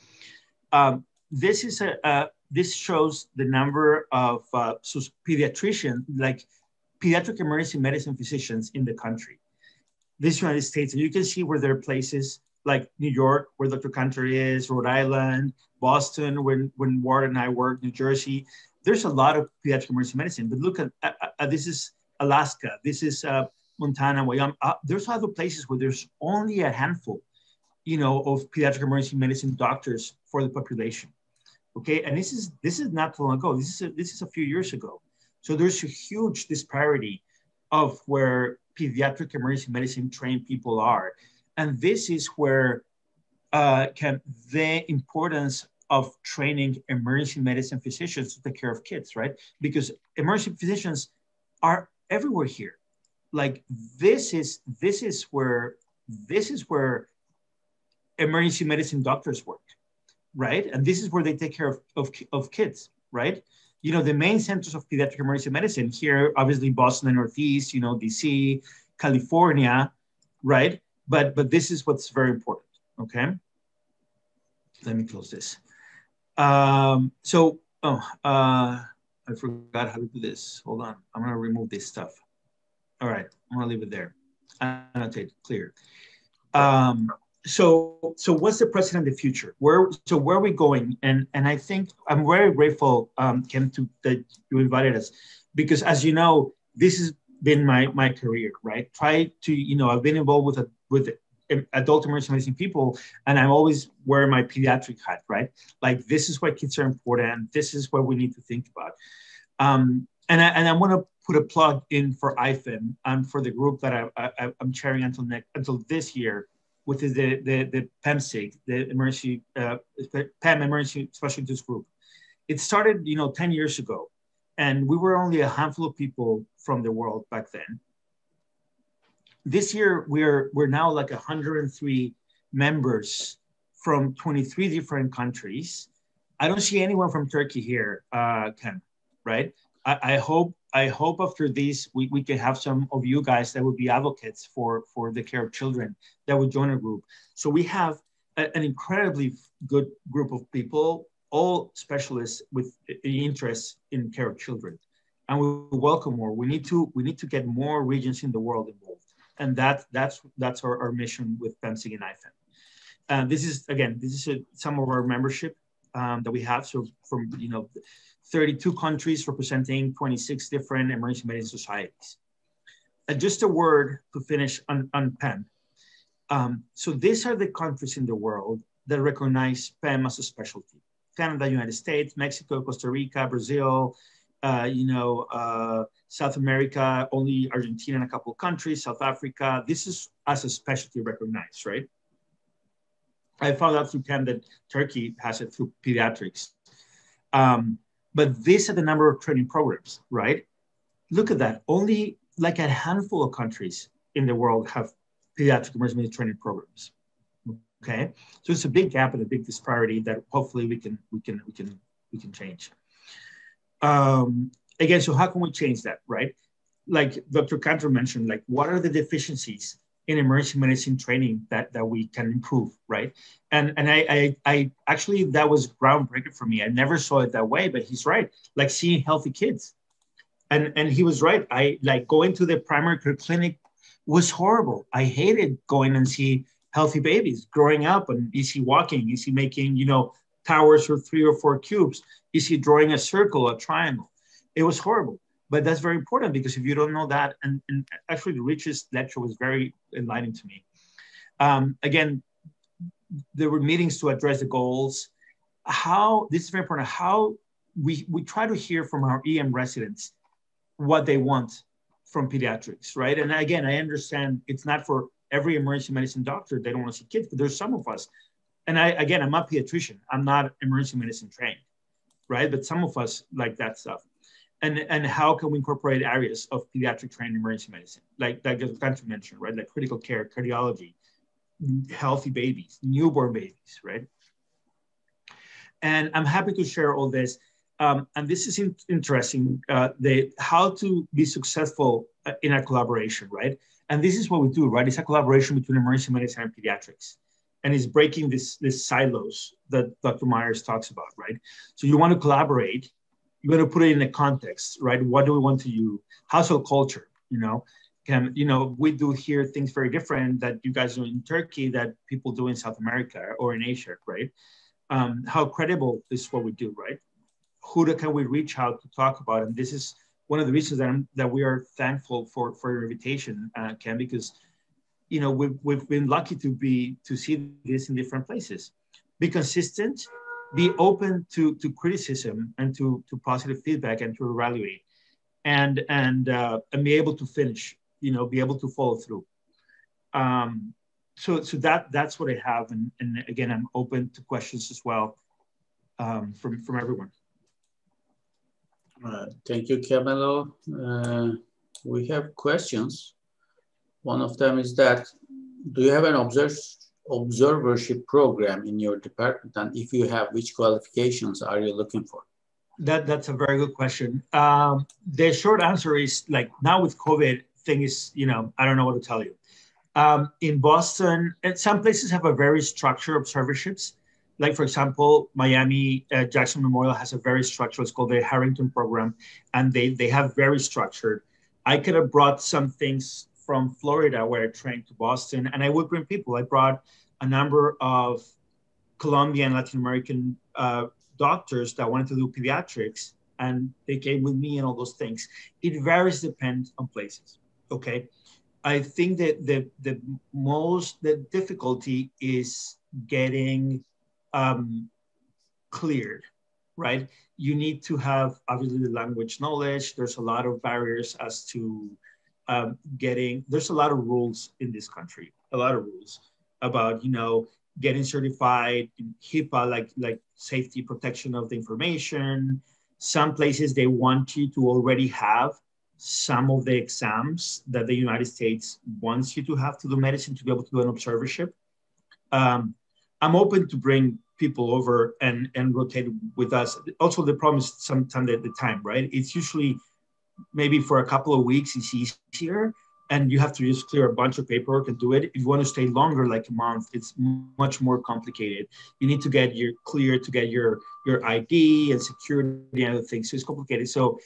this shows the number of pediatricians, like pediatric emergency medicine physicians in the country. This United States, and you can see where there are places like New York, where Dr. Cantor is, Rhode Island, Boston, when Ward and I work, New Jersey. There's a lot of pediatric emergency medicine, but look at this is Alaska, this is Montana, Wyoming. There's other places where there's only a handful, you know, of pediatric emergency medicine doctors for the population. Okay, and this is not too long ago. This is a few years ago. So there's a huge disparity of where pediatric emergency medicine trained people are. And this is where the importance of training emergency medicine physicians to take care of kids, right? Because emergency physicians are everywhere here. Like this is where emergency medicine doctors work. right? And this is where they take care of kids, right? You know, the main centers of pediatric emergency medicine here, obviously Boston and Northeast, you know, DC, California, right? But this is what's very important, okay? Let me close this. I forgot how to do this. Hold on, I'm gonna remove this stuff. All right, I'm gonna leave it there. Annotate, clear. So what's the present and the future? Where are we going? And I think I'm very grateful, Ken, that you invited us, because as you know, this has been my career, right? I've been involved with adult emergency medicine people, and I'm always wearing my pediatric hat, right? Like, this is why kids are important. This is what we need to think about. And I want to put a plug in for IFEM and for the group that I'm chairing until this year, which is the PEMSIG, the emergency PEM Emergency Special Use Group. It started, 10 years ago, and we were only a handful of people from the world back then. This year, we're now like 103 members from 23 different countries. I don't see anyone from Turkey here, Ken, right? I hope after this, we can have some of you guys that would be advocates for the care of children that would join our group. So we have an incredibly good group of people, all specialists with interest in care of children. And we welcome more. We need to get more regions in the world involved. And that's our mission with PEMSIG and IFEM. This is some of our membership that we have. So from 32 countries representing 26 different emergency medicine societies. And just a word to finish on PEM. So these are the countries in the world that recognize PEM as a specialty. Canada, United States, Mexico, Costa Rica, Brazil, South America, only Argentina and a couple of countries, South Africa. This is as a specialty recognized, right? I found out through Ken that Turkey has it through Pediatrics. But these are the number of training programs, right? Look at that. Only like a handful of countries in the world have pediatric emergency medicine training programs. Okay, so it's a big gap and a big disparity that hopefully we can change. Again, so how can we change that, right? Like Dr. Cantor mentioned, like what are the deficiencies in emergency medicine training that we can improve, right? And I actually, that was groundbreaking for me. I never saw it that way, but he's right. Like seeing healthy kids. And he was right. I like going to the primary care clinic was horrible. I hated going and see healthy babies growing up, and is he walking? Is he making, towers for 3 or 4 cubes? Is he drawing a circle, a triangle? It was horrible. But that's very important, because if you don't know that, and actually the Rich's lecture was very enlightening to me. Again, there were meetings to address the goals. This is very important, how we try to hear from our EM residents what they want from pediatrics, right? And again, I understand it's not for every emergency medicine doctor, they don't want to see kids, but there's some of us. And I'm not a pediatrician, I'm not emergency medicine trained, right? But some of us like that stuff. And how can we incorporate areas of pediatric trained emergency medicine, like the country mentioned, right? Like critical care, cardiology, healthy babies, newborn babies, right? And I'm happy to share all this. And this is interesting, how to be successful in a collaboration, right? And this is what we do, right? It's a collaboration between emergency medicine and pediatrics. And it's breaking this silos that Dr. Myers talks about, right? So you want to collaborate, you want to put it in a context, right? What do we want to use? Household culture, we do here things very different that you guys do in Turkey that people do in South America or in Asia, right? How credible is what we do, right? Who can we reach out to talk about? And this is one of the reasons that we are thankful for your invitation, Ken, because we've been lucky to see this in different places. Be consistent, be open to criticism and to positive feedback and to evaluate, and be able to finish, be able to follow through. So that's what I have, and again, I'm open to questions as well from everyone. Thank you, Camilo. We have questions. One of them is that, do you have an observership program in your department? And if you have, which qualifications are you looking for? That's a very good question. The short answer is, like, now with COVID thing is, I don't know what to tell you. In Boston, and some places have a very structured observerships. Like, for example, Miami, Jackson Memorial has a very structured, it's called the Harrington program, and they have very structured. I could have brought some things from Florida where I trained to Boston, and I would bring people. I brought a number of Colombian, Latin American doctors that wanted to do pediatrics, and they came with me and all those things. It varies, depends on places, okay? I think that the difficulty is getting cleared, right? You need to have, obviously, the language knowledge. There's a lot of barriers as to there's a lot of rules in this country, a lot of rules about, getting certified in HIPAA, like safety protection of the information. Some places, they want you to already have some of the exams that the United States wants you to have to do medicine to be able to do an observership. I'm open to bring people over and rotate with us. Also, the problem is sometimes at the time, right? It's usually maybe for a couple of weeks, it's easier, and you have to just clear a bunch of paperwork and do it. If you want to stay longer, like a month, it's much more complicated. You need to get to get your ID and security and other things. So it's complicated. So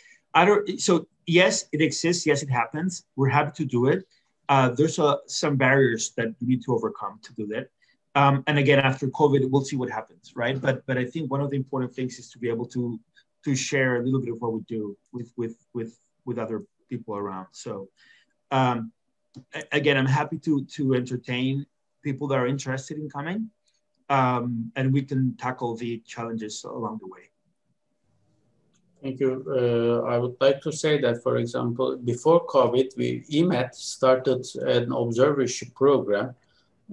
yes, it exists. Yes, it happens. We're happy to do it. There's some barriers that you need to overcome to do that. And again, after COVID, we'll see what happens, right? But I think one of the important things is to be able to share a little bit of what we do with other people around. So again, I'm happy to entertain people that are interested in coming, and we can tackle the challenges along the way. Thank you. I would like to say that, for example, before COVID, EMAT started an observership program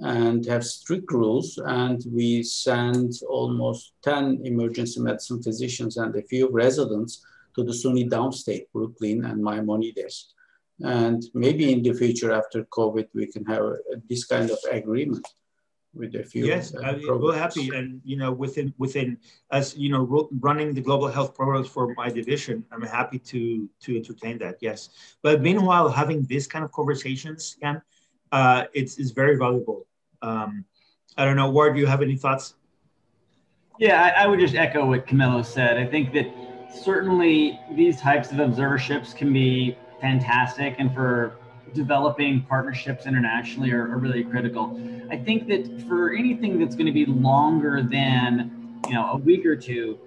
and have strict rules, and we send almost 10 emergency medicine physicians and a few residents to the SUNY downstate, Brooklyn and Maimonides. And maybe in the future after COVID, we can have this kind of agreement with a few. Yes, we're happy. And, within as, running the global health programs for my division, I'm happy to entertain that, yes. But meanwhile, having this kind of conversations, Ken, it's very valuable. I don't know, Ward, do you have any thoughts? Yeah, I would just echo what Camilo said. I think that certainly these types of observerships can be fantastic, and for developing partnerships internationally are really critical. I think that for anything that's going to be longer than a week or two,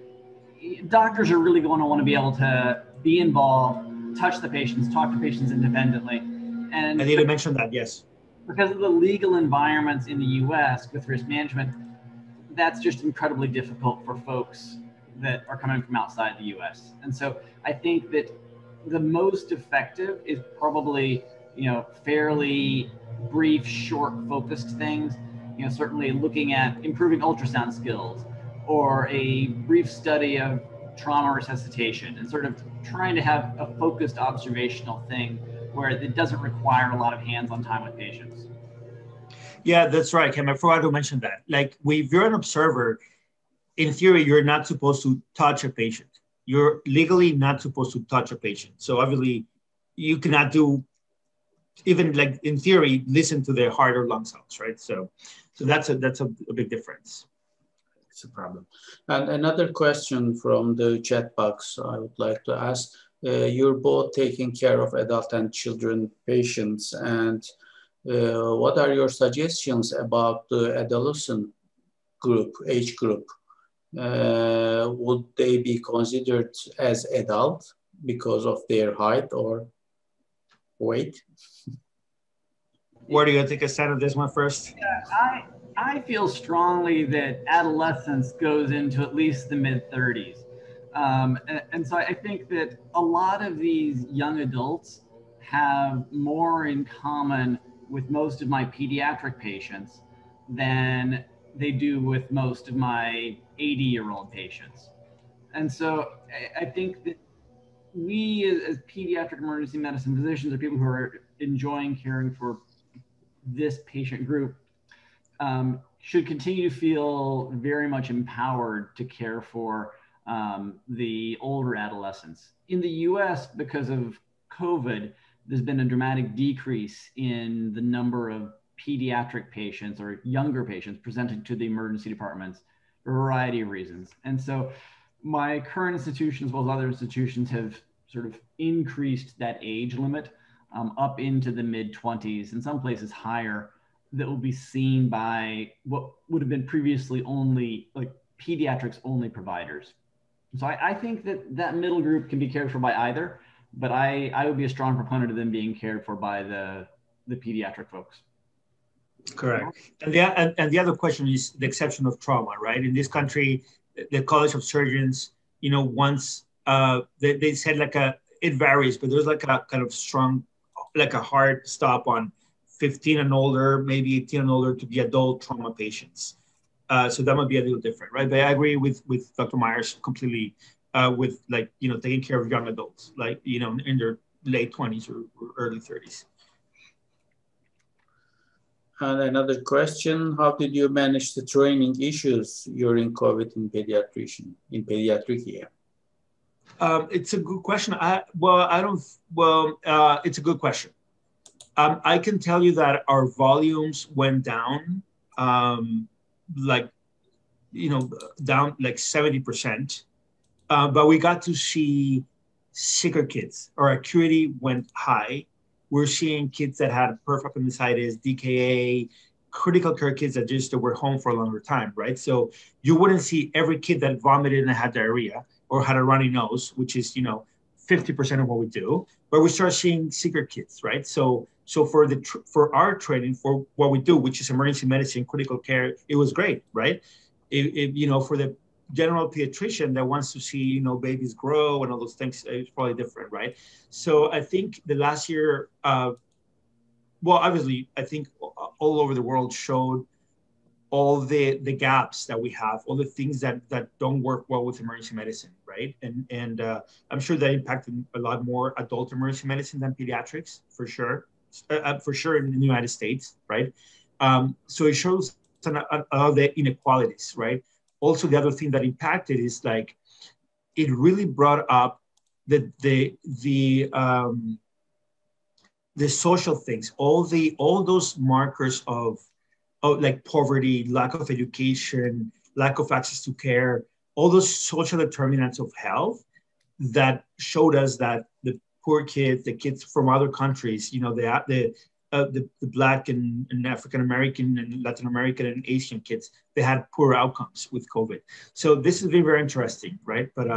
doctors are really going to want to be able to be involved, touch the patients, talk to patients independently. And I need to mention that, yes. Because of the legal environments in the US with risk management, that's just incredibly difficult for folks that are coming from outside the US. And so I think that the most effective is probably, fairly brief, short, focused things. Certainly looking at improving ultrasound skills, or a brief study of trauma resuscitation, and sort of trying to have a focused observational thing where it doesn't require a lot of hands-on time with patients. Yeah, that's right, Cam. I forgot to mention that. Like, if you're an observer, in theory, you're not supposed to touch a patient. You're legally not supposed to touch a patient. So obviously, you cannot do, even like in theory, listen to their heart or lung sounds, right? So that's a big difference. It's a problem. And another question from the chat box I would like to ask. You're both taking care of adult and children patients, and what are your suggestions about the adolescent age group? Would they be considered as adult because of their height or weight? Where do you take a stand of this one first? Yeah, I feel strongly that adolescence goes into at least the mid-30s. And so I think that a lot of these young adults have more in common with most of my pediatric patients than they do with most of my 80-year-old patients. And so I think that we as pediatric emergency medicine physicians, are people who are enjoying caring for this patient group, should continue to feel very much empowered to care for the older adolescents. In the US, because of COVID, there's been a dramatic decrease in the number of pediatric patients or younger patients presented to the emergency departments for a variety of reasons. And so my current institution, as well as other institutions, have sort of increased that age limit up into the mid-20s, in some places higher, that will be seen by what would have been previously only like pediatrics only providers. So I think that that middle group can be cared for by either, but I would be a strong proponent of them being cared for by the pediatric folks. Correct. And the other question is the exception of trauma, right? In this country, the College of Surgeons, you know, once they said like it varies, but there's like a kind of strong, like a hard stop on 15 and older, maybe 18 and older to be adult trauma patients. So that might be a little different, right? But I agree with Dr. Myers completely with like, you know, taking care of young adults, like, you know, in their late 20s or early 30s. And another question, how did you manage the training issues during COVID in pediatric care? It's a good question. It's a good question. I can tell you that our volumes went down, like, you know, down like 70%, but we got to see sicker kids. Our acuity went high. We're seeing kids that had peripheral appendicitis, DKA, critical care kids that just were home for a longer time, right? So you wouldn't see every kid that vomited and had diarrhea or had a runny nose, which is, you know, 50% of what we do, but we start seeing sicker kids, right? So for our training, for what we do, which is emergency medicine, critical care, it was great, right? You know, for the general pediatrician that wants to see, you know, babies grow and all those things, it's probably different, right? So I think the last year, well, obviously, I think all over the world showed all the gaps that we have, all the things that don't work well with emergency medicine, right? And I'm sure that impacted a lot more adult emergency medicine than pediatrics, for sure in the United States, right? So it shows all the inequalities, right? Also, the other thing that impacted is like, it really brought up the social things, all those markers of like poverty, lack of education, lack of access to care, all those social determinants of health that showed us that the poor kids, the kids from other countries, you know, the Black and African American and Latin American and Asian kids, they had poor outcomes with COVID. So this has been very interesting, right? But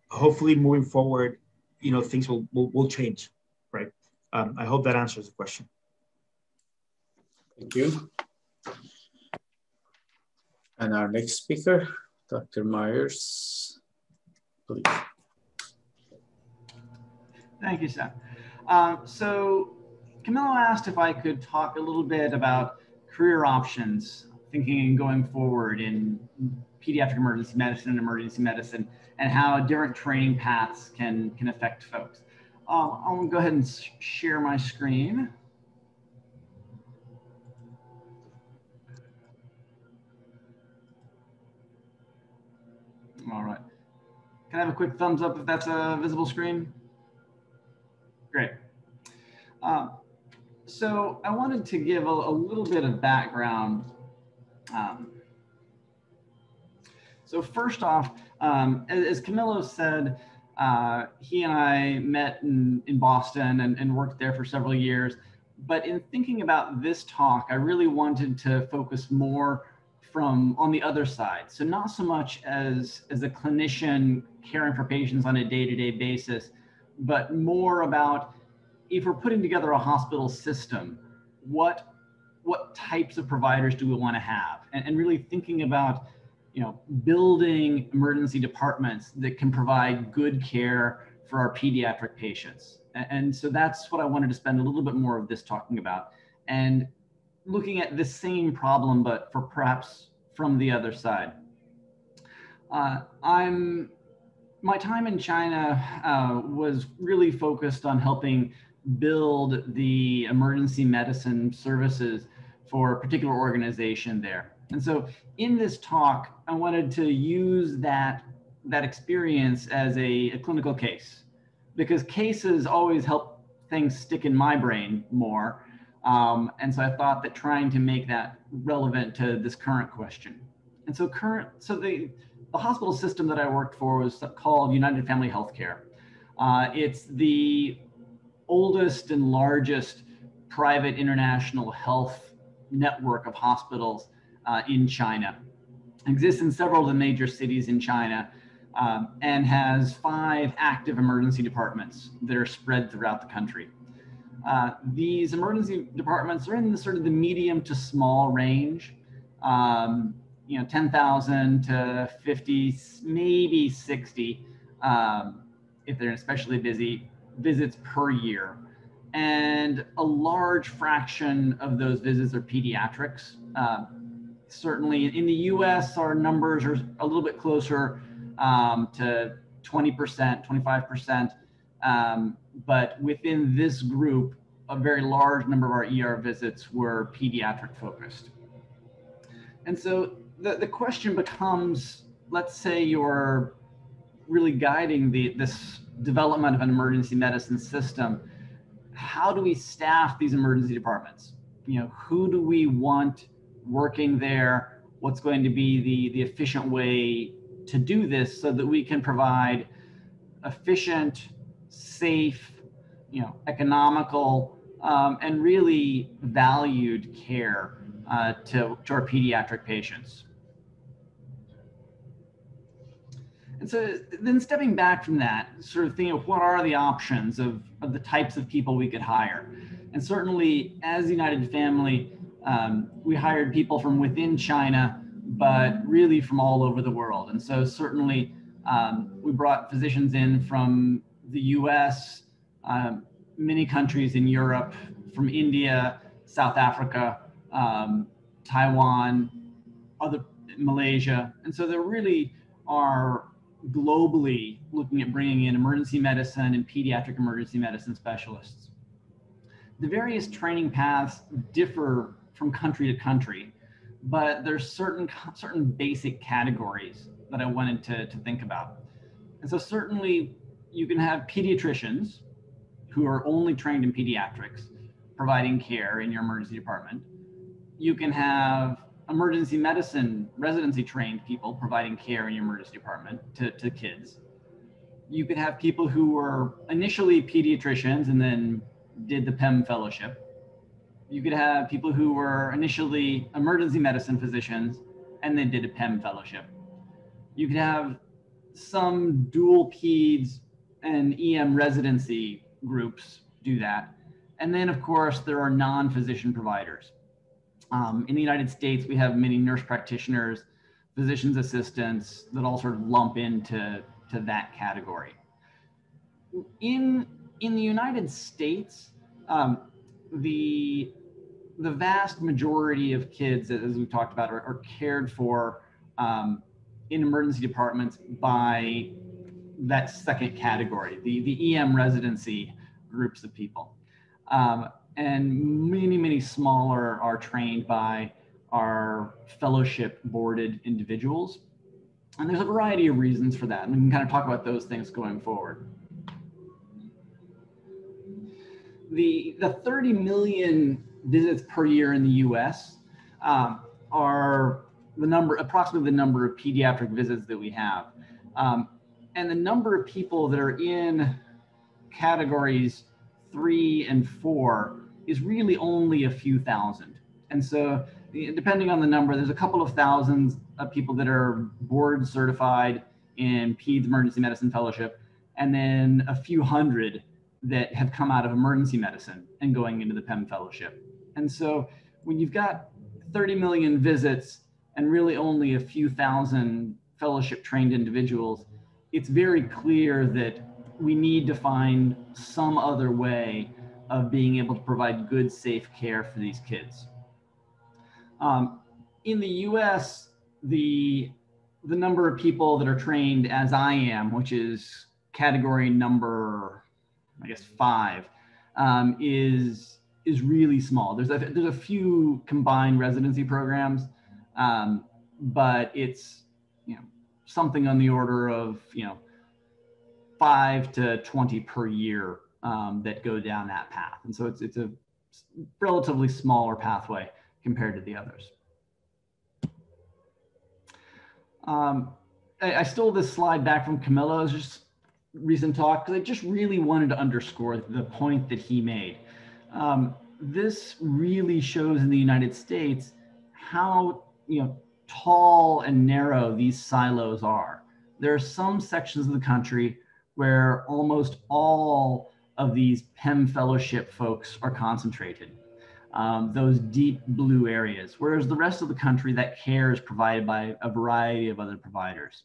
hopefully moving forward, you know, things will change, right? I hope that answers the question. Thank you. And our next speaker, Dr. Myers, please. Thank you, Sam. So Camilo asked if I could talk a little bit about career options, thinking and going forward in pediatric emergency medicine and how different training paths can affect folks. I'll go ahead and share my screen. All right. Can I have a quick thumbs up if that's a visible screen? Great. So I wanted to give a little bit of background. So first off, as Camilo said, he and I met in Boston and worked there for several years. But in thinking about this talk, I really wanted to focus more on the other side. So not so much as a clinician caring for patients on a day-to-day basis, but more about if we're putting together a hospital system, what types of providers do we want to have? And really thinking about, you know, building emergency departments that can provide good care for our pediatric patients. And so that's what I wanted to spend a little bit more of this talking about, and looking at the same problem, but for perhaps from the other side. My time in China was really focused on helping build the emergency medicine services for a particular organization there. And so in this talk, I wanted to use that experience as a clinical case, because cases always help things stick in my brain more. And so I thought that trying to make that relevant to this current question. And so the hospital system that I worked for was called United Family Healthcare. It's the oldest and largest private international health network of hospitals in China. It exists in several of the major cities in China, and has 5 active emergency departments that are spread throughout the country. These emergency departments are in the sort of the medium to small range, 10,000 to 50, maybe 60, if they're especially busy, visits per year. And a large fraction of those visits are pediatrics. Certainly in the US, our numbers are a little bit closer to 20%, 25%. But within this group, a very large number of our ER visits were pediatric focused. And so the question becomes, let's say you're really guiding this development of an emergency medicine system. How do we staff these emergency departments? Who do we want working there? What's going to be the efficient way to do this so that we can provide efficient, safe, economical, and really valued care to our pediatric patients. And so then stepping back from that, sort of thinking of what are the options of the types of people we could hire. And certainly as United Family, we hired people from within China, but really from all over the world. And so certainly we brought physicians in from the US, many countries in Europe, from India, South Africa, Taiwan, Malaysia. And so there really are globally looking at bringing in emergency medicine and pediatric emergency medicine specialists. The various training paths differ from country to country, but there's certain basic categories that I wanted to think about. And so certainly you can have pediatricians who are only trained in pediatrics providing care in your emergency department. You can have emergency medicine residency trained people providing care in your emergency department to kids. You could have people who were initially pediatricians and then did the Pem Fellowship. You could have people who were initially emergency medicine physicians and then did a Pem Fellowship. You could have some dual peds and EM residency groups do that. And then of course there are non-physician providers. In the United States, we have many nurse practitioners, physician's assistants that all sort of lump into that category. In the United States, the vast majority of kids, as we talked about, are cared for in emergency departments by that second category, the EM residency groups of people. And many smaller are trained by our fellowship boarded individuals. And there's a variety of reasons for that. And we can kind of talk about those things going forward. The 30 million visits per year in the US are approximately the number of pediatric visits that we have. And the number of people that are in categories 3 and 4 is really only a few thousand. And so depending on the number, there's a couple of thousands of people that are board certified in Peds Emergency Medicine Fellowship, and then a few hundred that have come out of emergency medicine and going into the Pem Fellowship. And so when you've got 30 million visits and really only a few thousand fellowship trained individuals, it's very clear that we need to find some other way of being able to provide good, safe care for these kids. In the US, the number of people that are trained as I am, which is category number, I guess, 5, is is really small. There's a few combined residency programs, but it's, you know, something on the order of, you know, 5 to 20 per year that go down that path. And so it's a relatively smaller pathway compared to the others. I stole this slide back from Camilo's just recent talk because I just really wanted to underscore the point that he made. This really shows in the United States how, you know, tall and narrow these silos are. There are some sections of the country where almost all of these Pem Fellowship folks are concentrated, those deep blue areas, whereas the rest of the country, that care is provided by a variety of other providers.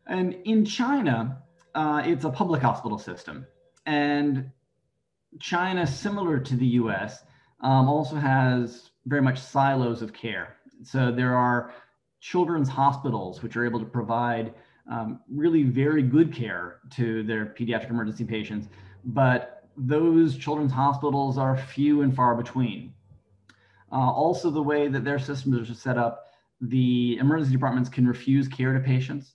And in China, it's a public hospital system. And China, similar to the US, also has very much silos of care. So there are children's hospitals which are able to provide really very good care to their pediatric emergency patients, but those children's hospitals are few and far between. Also, the way that their systems are set up, the emergency departments can refuse care to patients.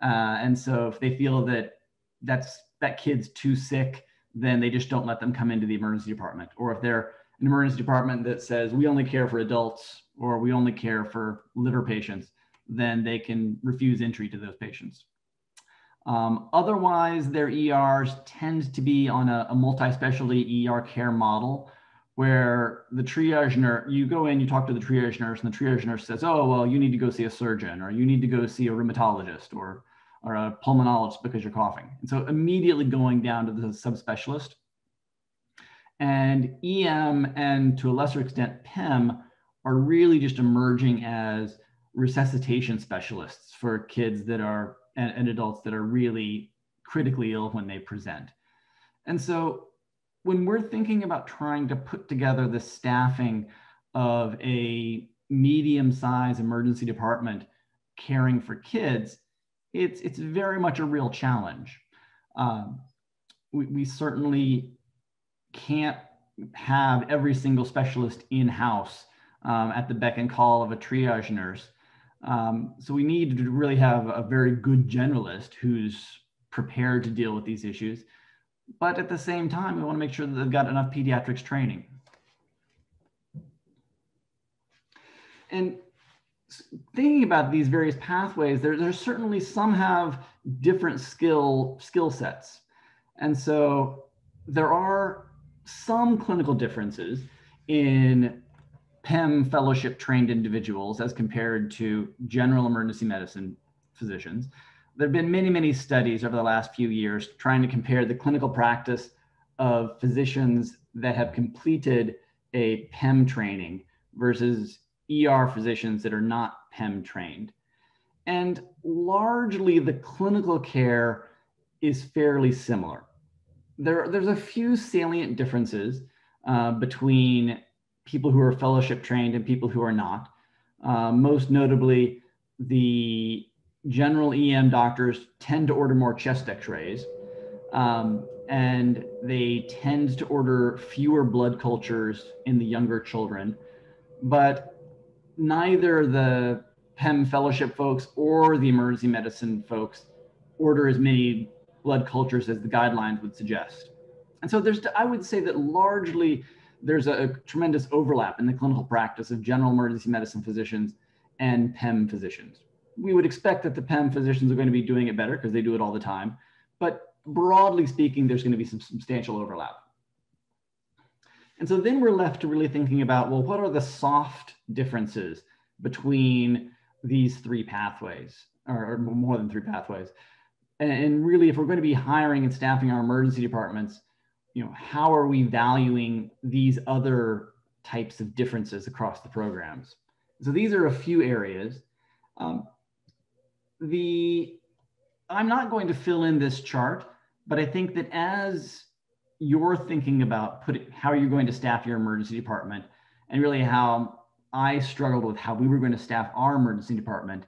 And so if they feel that that kid's too sick, then they just don't let them come into the emergency department. Or if they're an emergency department that says, we only care for adults, or we only care for liver patients, then they can refuse entry to those patients. Otherwise, their ERs tend to be on a multi-specialty ER care model, where the triage nurse, you go in, you talk to the triage nurse, and the triage nurse says, oh, well, you need to go see a surgeon, or you need to go see a rheumatologist, or a pulmonologist because you're coughing. And so immediately going down to the subspecialist. And EM, and to a lesser extent, Pem, are really just emerging as resuscitation specialists for kids that are, and adults that are really critically ill when they present. And so when we're thinking about trying to put together the staffing of a medium-sized emergency department caring for kids, it's very much a real challenge. We certainly can't have every single specialist in-house at the beck and call of a triage nurse. So we need to really have a very good generalist who's prepared to deal with these issues. But at the same time, we want to make sure that they've got enough pediatrics training. And thinking about these various pathways, there's certainly some have different skill sets. And so there are some clinical differences in Pem Fellowship trained individuals as compared to general emergency medicine physicians. There have been many, many studies over the last few years trying to compare the clinical practice of physicians that have completed a Pem training versus ER physicians that are not Pem trained. And largely the clinical care is fairly similar. There's a few salient differences between people who are fellowship trained and people who are not. Most notably, the general EM doctors tend to order more chest x-rays, and they tend to order fewer blood cultures in the younger children, but neither the Pem Fellowship folks or the emergency medicine folks order as many blood cultures as the guidelines would suggest. And so I would say that largely there's a tremendous overlap in the clinical practice of general emergency medicine physicians and Pem physicians. We would expect that the Pem physicians are going to be doing it better because they do it all the time. But broadly speaking, there's going to be some substantial overlap. And so then we're left to really thinking about, well, what are the soft differences between these three pathways, or more than three pathways? And really, if we're going to be hiring and staffing our emergency departments, how are we valuing these other types of differences across the programs? So these are a few areas. I'm not going to fill in this chart, but I think that as you're thinking about how you're going to staff your emergency department, and really how I struggled with how we were going to staff our emergency department,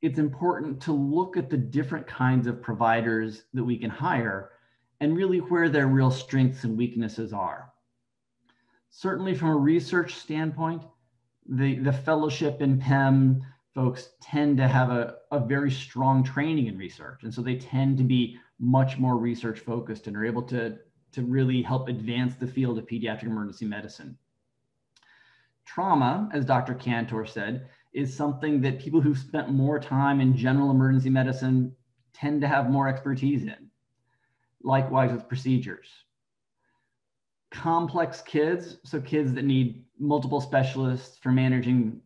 it's important to look at the different kinds of providers that we can hire and really where their real strengths and weaknesses are. Certainly from a research standpoint, the fellowship in Pem folks tend to have a very strong training in research. And so they tend to be much more research focused and are able to really help advance the field of pediatric emergency medicine. Trauma, as Dr. Cantor said, is something that people who've spent more time in general emergency medicine tend to have more expertise in. Likewise with procedures. Complex kids, so kids that need multiple specialists for managing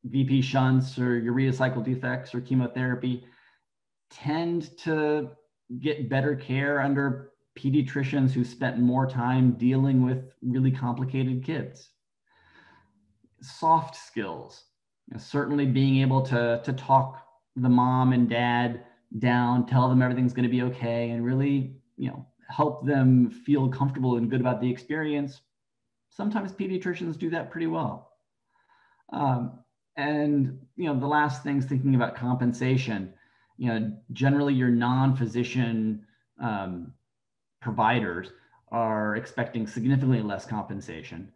VP shunts or urea cycle defects or chemotherapy, tend to get better care under pediatricians who spent more time dealing with really complicated kids. Soft skills, certainly being able to talk the mom and dad down, tell them everything's going to be okay, and really, help them feel comfortable and good about the experience. Sometimes pediatricians do that pretty well. And the last thing is thinking about compensation. Generally your non-physician providers are expecting significantly less compensation.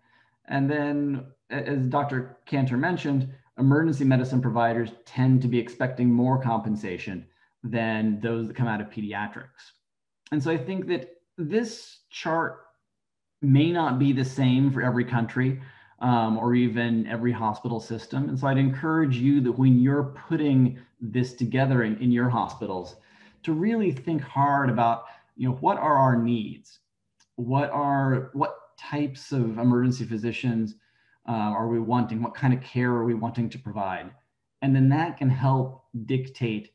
And then, as Dr. Cantor mentioned, emergency medicine providers tend to be expecting more compensation than those that come out of pediatrics. And so I think that this chart may not be the same for every country or even every hospital system. And so I'd encourage you that when you're putting this together in your hospitals, to really think hard about, what are our needs? What types of emergency physicians are we wanting? What kind of care are we wanting to provide? And then that can help dictate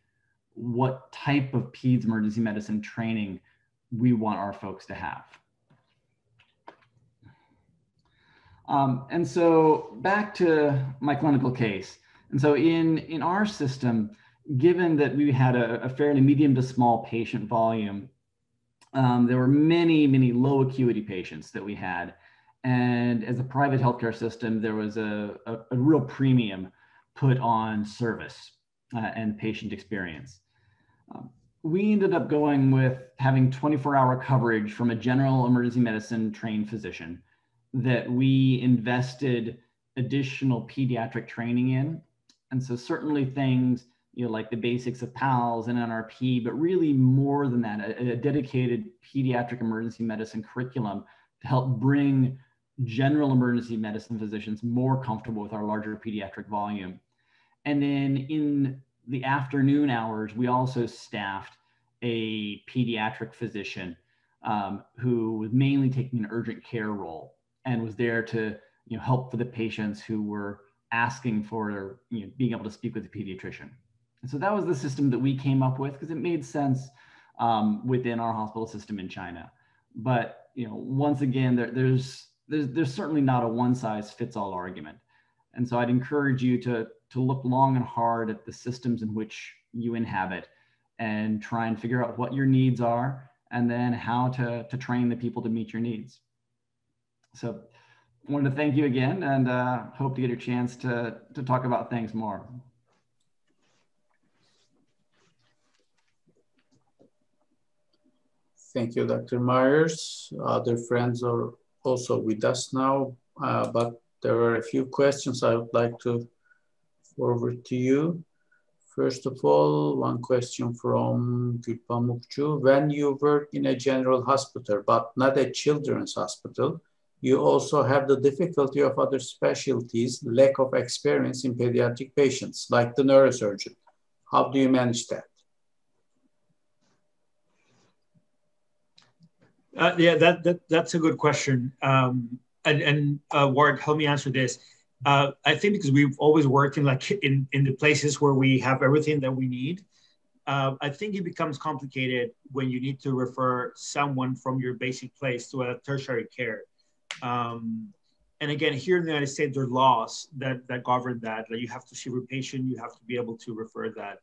what type of peds emergency medicine training we want our folks to have. And so back to my clinical case. And so in our system, given that we had a fairly medium to small patient volume, there were many, many low acuity patients that we had. And as a private healthcare system, there was a real premium put on service and patient experience. We ended up going with having 24-hour coverage from a general emergency medicine trained physician that we invested additional pediatric training in. And so certainly things, like the basics of PALS and NRP, but really more than that, a dedicated pediatric emergency medicine curriculum to help bring general emergency medicine physicians more comfortable with our larger pediatric volume. And then in the afternoon hours, we also staffed a pediatric physician who was mainly taking an urgent care role and was there to help for the patients who were asking for being able to speak with a pediatrician. And so that was the system that we came up with because it made sense within our hospital system in China. But once again, there's certainly not a one-size-fits-all argument. And so I'd encourage you to look long and hard at the systems in which you inhabit and try and figure out what your needs are and then how to train the people to meet your needs. So I wanted to thank you again and hope to get a chance to talk about things more. Thank you, Dr. Myers. Other friends are also with us now, but there are a few questions I would like to forward to you. First of all, one question from Gülpamukçu. When you work in a general hospital, but not a children's hospital, you also have the difficulty of other specialties, lack of experience in pediatric patients, like the neurosurgeon. How do you manage that? Yeah, that's a good question. Ward, help me answer this. I think because we've always worked in the places where we have everything that we need. I think it becomes complicated when you need to refer someone from your basic place to a tertiary care. And again, here in the United States, there are laws that govern that. Like you have to see your patient, you have to be able to refer that.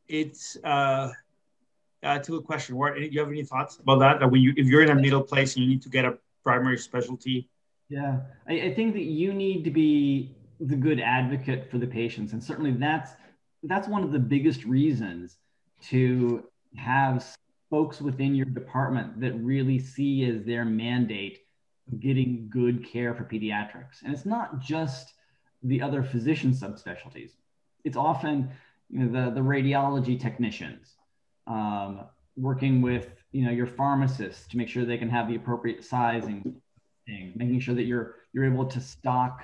It's a good question. Do you have any thoughts about that? That if you're in a middle place and you need to get a primary specialty? Yeah, I think that you need to be the good advocate for the patients. And certainly that's one of the biggest reasons to have folks within your department that really see as their mandate getting good care for pediatrics. And it's not just the other physician subspecialties. It's often the radiology technicians, working with your pharmacists to make sure they can have the appropriate sizing, making sure that you're able to stock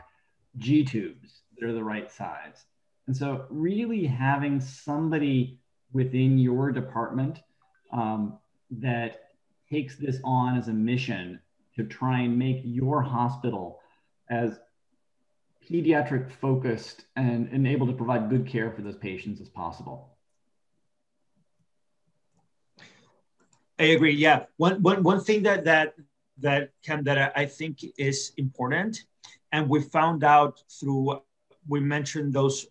G-tubes that are the right size. And so really having somebody within your department that takes this on as a mission to try and make your hospital as pediatric focused and able to provide good care for those patients as possible. I agree. Yeah, one thing that I think is important, and we found out through, we mentioned those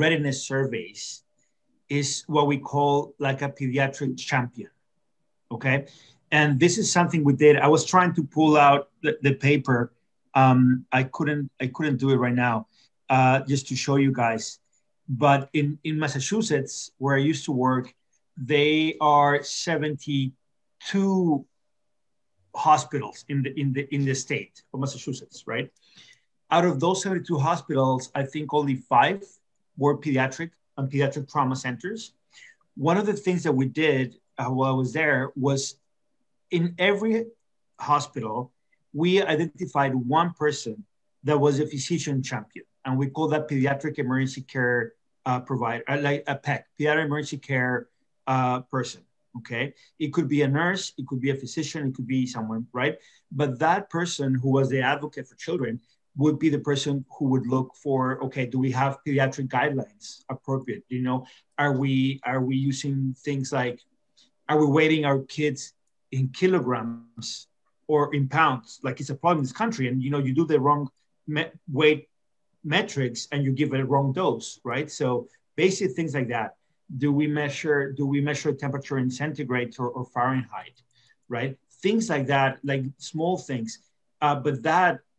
readiness surveys, is what we call like a pediatric champion. Okay, and this is something we did. I was trying to pull out the paper. I couldn't do it right now, just to show you guys. But in Massachusetts, where I used to work, they are 72 hospitals in the state of Massachusetts, right? Out of those 72 hospitals, I think only 5 were pediatric and pediatric trauma centers. One of the things that we did while I was there was, in every hospital, we identified one person that was a physician champion, and we call that pediatric emergency care provider, like a PEC, pediatric emergency care person. Okay, it could be a nurse, it could be a physician, it could be someone, right? But that person who was the advocate for children would be the person who would look for, okay, do we have pediatric guidelines appropriate? Are we using things like, are we weighting our kids in kilograms or in pounds? Like, it's a problem in this country, and you do the wrong weight metrics and you give it a wrong dose, right? So basic things like that. Do we measure temperature in centigrade or Fahrenheit, right? Things like that, like small things.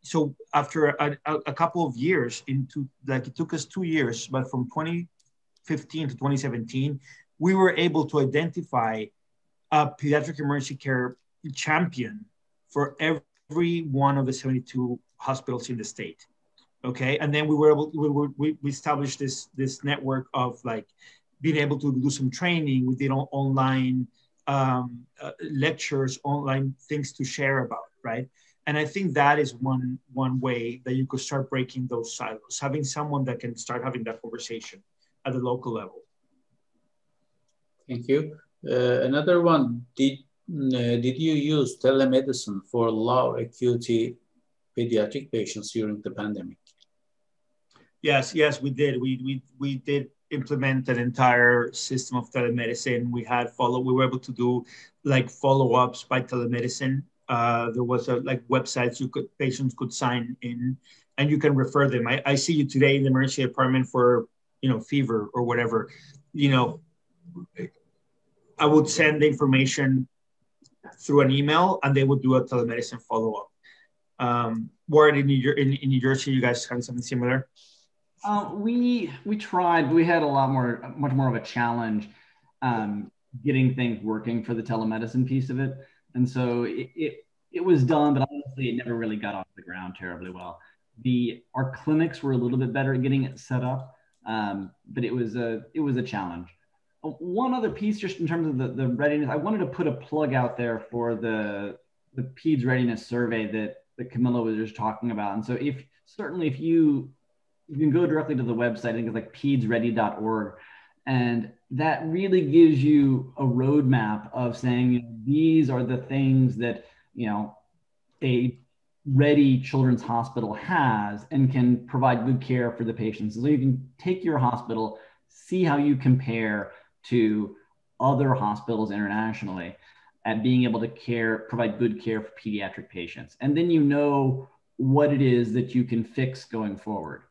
So after a couple of years it took us 2 years, but from 2015 to 2017, we were able to identify a pediatric emergency care champion for every one of the 72 hospitals in the state. Okay, and then we established this network of like being able to do some training. We did online lectures, online things to share about, right? And I think that is one way that you could start breaking those silos, having someone that can start having that conversation at the local level. Thank you. Another one, did you use telemedicine for low acuity pediatric patients during the pandemic? Yes, we did. We did implement an entire system of telemedicine. We were able to do like follow-ups by telemedicine. There was websites patients could sign in, and you can refer them. I see you today in the emergency department for fever or whatever. I would send the information through an email, and they would do a telemedicine follow-up. Where in New Jersey, you guys have something similar? We tried. We had much more of a challenge getting things working for the telemedicine piece of it, and so it was done, but honestly, it never really got off the ground terribly well. Our clinics were a little bit better at getting it set up, but it was a challenge. One other piece, just in terms of the readiness, I wanted to put a plug out there for the Peds readiness survey that Camilla was just talking about. And so if you can go directly to the website, I think it's like pedsready.org. And that really gives you a roadmap of saying, these are the things that, a ready children's hospital has and can provide good care for the patients. So you can take your hospital, see how you compare to other hospitals internationally at being able to provide good care for pediatric patients. And then what it is that you can fix going forward.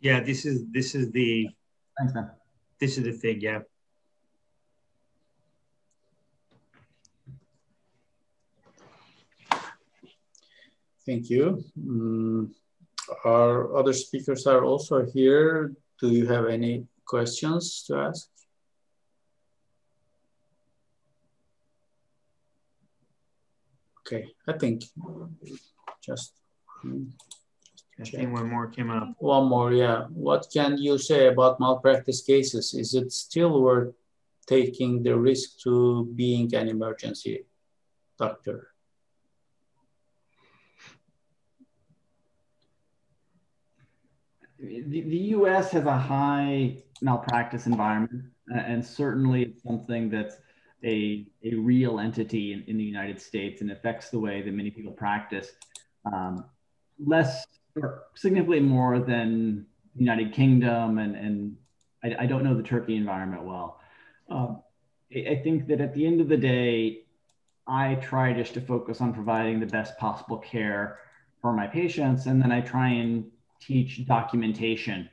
Yeah, this is the Thanks, man. This is the thing, yeah. Thank you. Our other speakers are also here. Do you have any questions to ask? Okay, I think just I think one more came up. one more, yeah. What can you say about malpractice cases? Is it still worth taking the risk to being an emergency doctor? The US has a high malpractice environment, and certainly it's something that's a real entity in the United States and affects the way that many people practice, less or significantly more than the United Kingdom, and I don't know the Turkey environment well. I think that at the end of the day, I try just to focus on providing the best possible care for my patients, and then I try and teach documentation,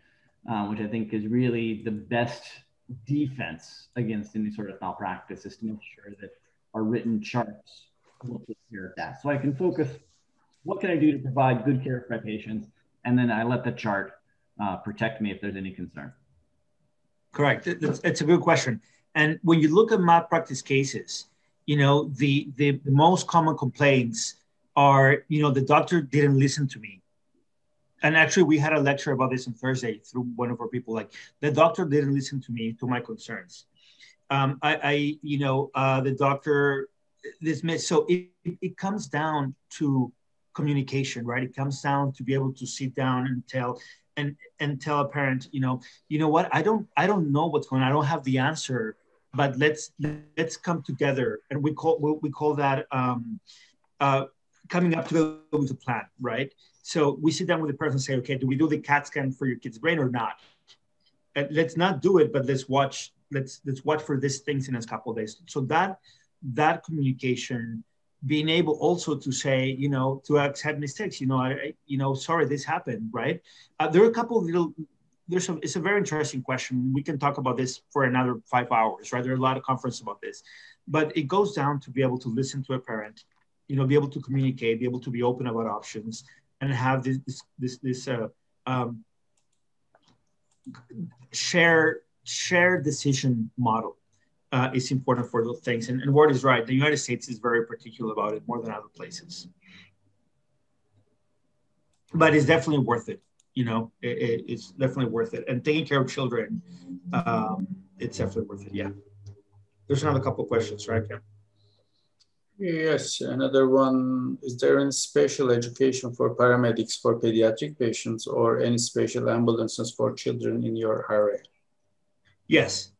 which I think is really the best defense against any sort of malpractice, is to make sure that our written charts will take care of that. So I can focus, what can I do to provide good care for my patients? And then I let the chart protect me if there's any concern. Correct. It's a good question. And when you look at malpractice cases, you know, the most common complaints are, you know, the doctor didn't listen to me. And actually, we had a lecture about this on Thursday through one of our people. Like, the doctor didn't listen to me, to my concerns. The doctor dismissed. So it comes down to communication, right? It comes down to be able to sit down and tell a parent, you know what? I don't know what's going on. I don't have the answer, but let's come together. And we call that coming up together with a plan, right? So we sit down with the person and say, okay, do we do the CAT scan for your kid's brain or not? And let's not do it, but let's watch for these things in a couple of days. So that communication, being able also to say, you know, to accept mistakes, sorry, this happened, right? There are a couple of little, it's a very interesting question. We can talk about this for another 5 hours, right? There are a lot of conferences about this, but it goes down to be able to listen to a parent, you know, be able to communicate, be able to be open about options, and have this shared decision model is important for those things. And Ward is right. The United States is very particular about it, more than other places. But it's definitely worth it. You know, it's definitely worth it. And taking care of children, it's definitely worth it. Yeah. There's another couple of questions, right, Pem? Yes, another one. Is there any special education for paramedics for pediatric patients or any special ambulances for children in your area? Yes,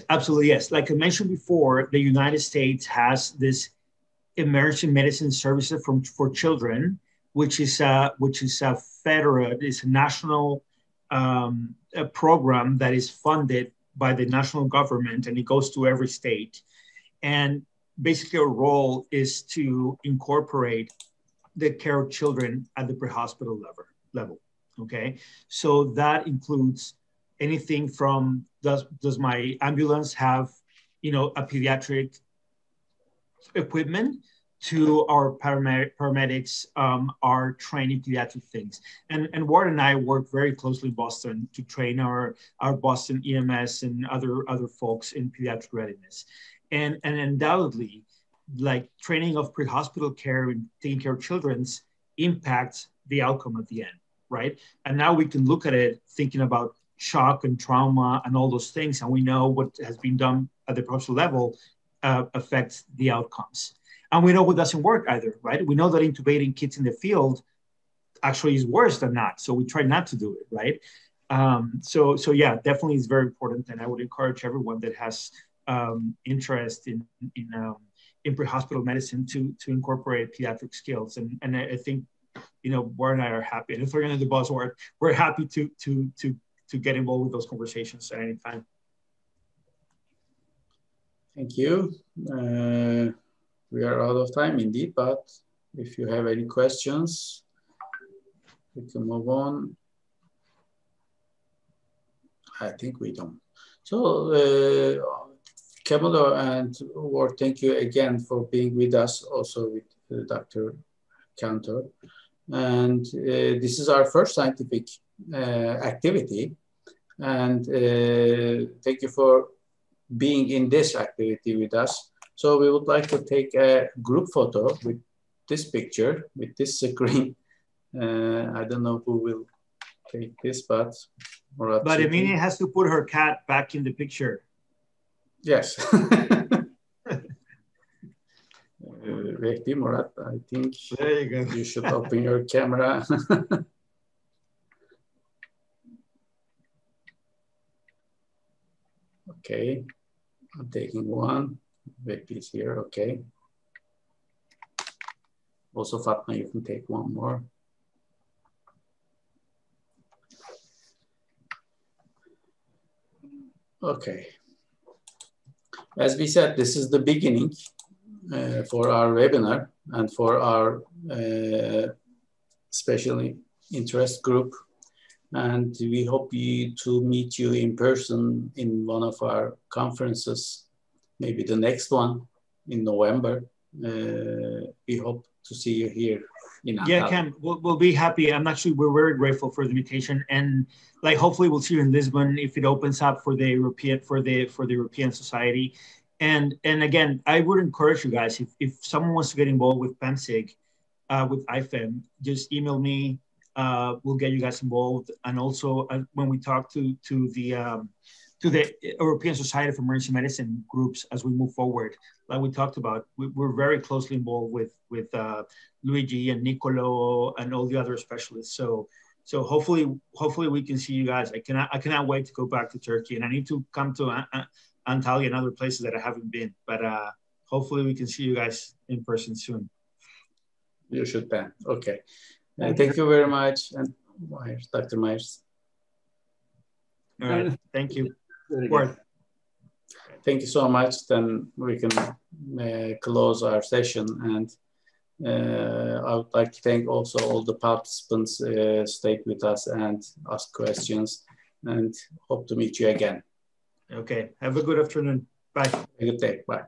absolutely, yes. Like I mentioned before, the United States has this emergency medicine services for children, which is a federal, it's a national a program that is funded by the national government, and it goes to every state. And basically, our role is to incorporate the care of children at the pre-hospital level. Okay, so that includes anything from does my ambulance have, you know, a pediatric equipment, to our paramedics are training pediatric things. And Ward and I work very closely in Boston to train our Boston EMS and other folks in pediatric readiness. And undoubtedly, like, training of pre-hospital care and taking care of children's impacts the outcome at the end, right? And now we can look at it thinking about shock and trauma and all those things, and we know what has been done at the pre-hospital level affects the outcomes. And we know what doesn't work either, right? We know that intubating kids in the field actually is worse than not, so we try not to do it, right? So yeah, definitely is very important, and I would encourage everyone that has interest in pre-hospital medicine to incorporate pediatric skills. And I think, you know, Ward and I are happy. And if we're going to do buzzword, we're happy to get involved with those conversations at any time. Thank you. We are out of time indeed, but if you have any questions, we can move on. I think we don't. So, Camilo and Ward, thank you again for being with us, also with Dr. Cantor. And this is our first scientific activity. And thank you for being in this activity with us. So we would like to take a group photo with this picture with this screen. I don't know who will take this, but Emilia has to put her cat back in the picture. Yes. Murat, I think there you go. You should open your camera. Okay, I'm taking one. Vehbi is here, okay. Also, Fatma, you can take one more. Okay. As we said, this is the beginning for our webinar and for our special interest group. And we hope to meet you in person in one of our conferences, maybe the next one in November. We hope to see you here. Yeah, Cam, we'll be happy. We're very grateful for the invitation, and like hopefully we'll see you in Lisbon if it opens up for the European Society. And again, I would encourage you guys, if someone wants to get involved with PEMSIG, with IFEM, just email me. We'll get you guys involved. And also when we talk to the European Society for Emergency Medicine groups as we move forward, like we talked about, we're very closely involved with Luigi and Nicolo and all the other specialists. So hopefully we can see you guys. I cannot wait to go back to Turkey, and I need to come to Antalya and other places that I haven't been. But hopefully we can see you guys in person soon. You should, Ben. Okay. Thank you very much. And Myers, Dr. Myers. All right. Thank you. Thank you so much. Then we can close our session. And I would like to thank also all the participants stayed with us and asked questions, and hope to meet you again. Okay. Have a good afternoon. Bye. Have a good day. Bye.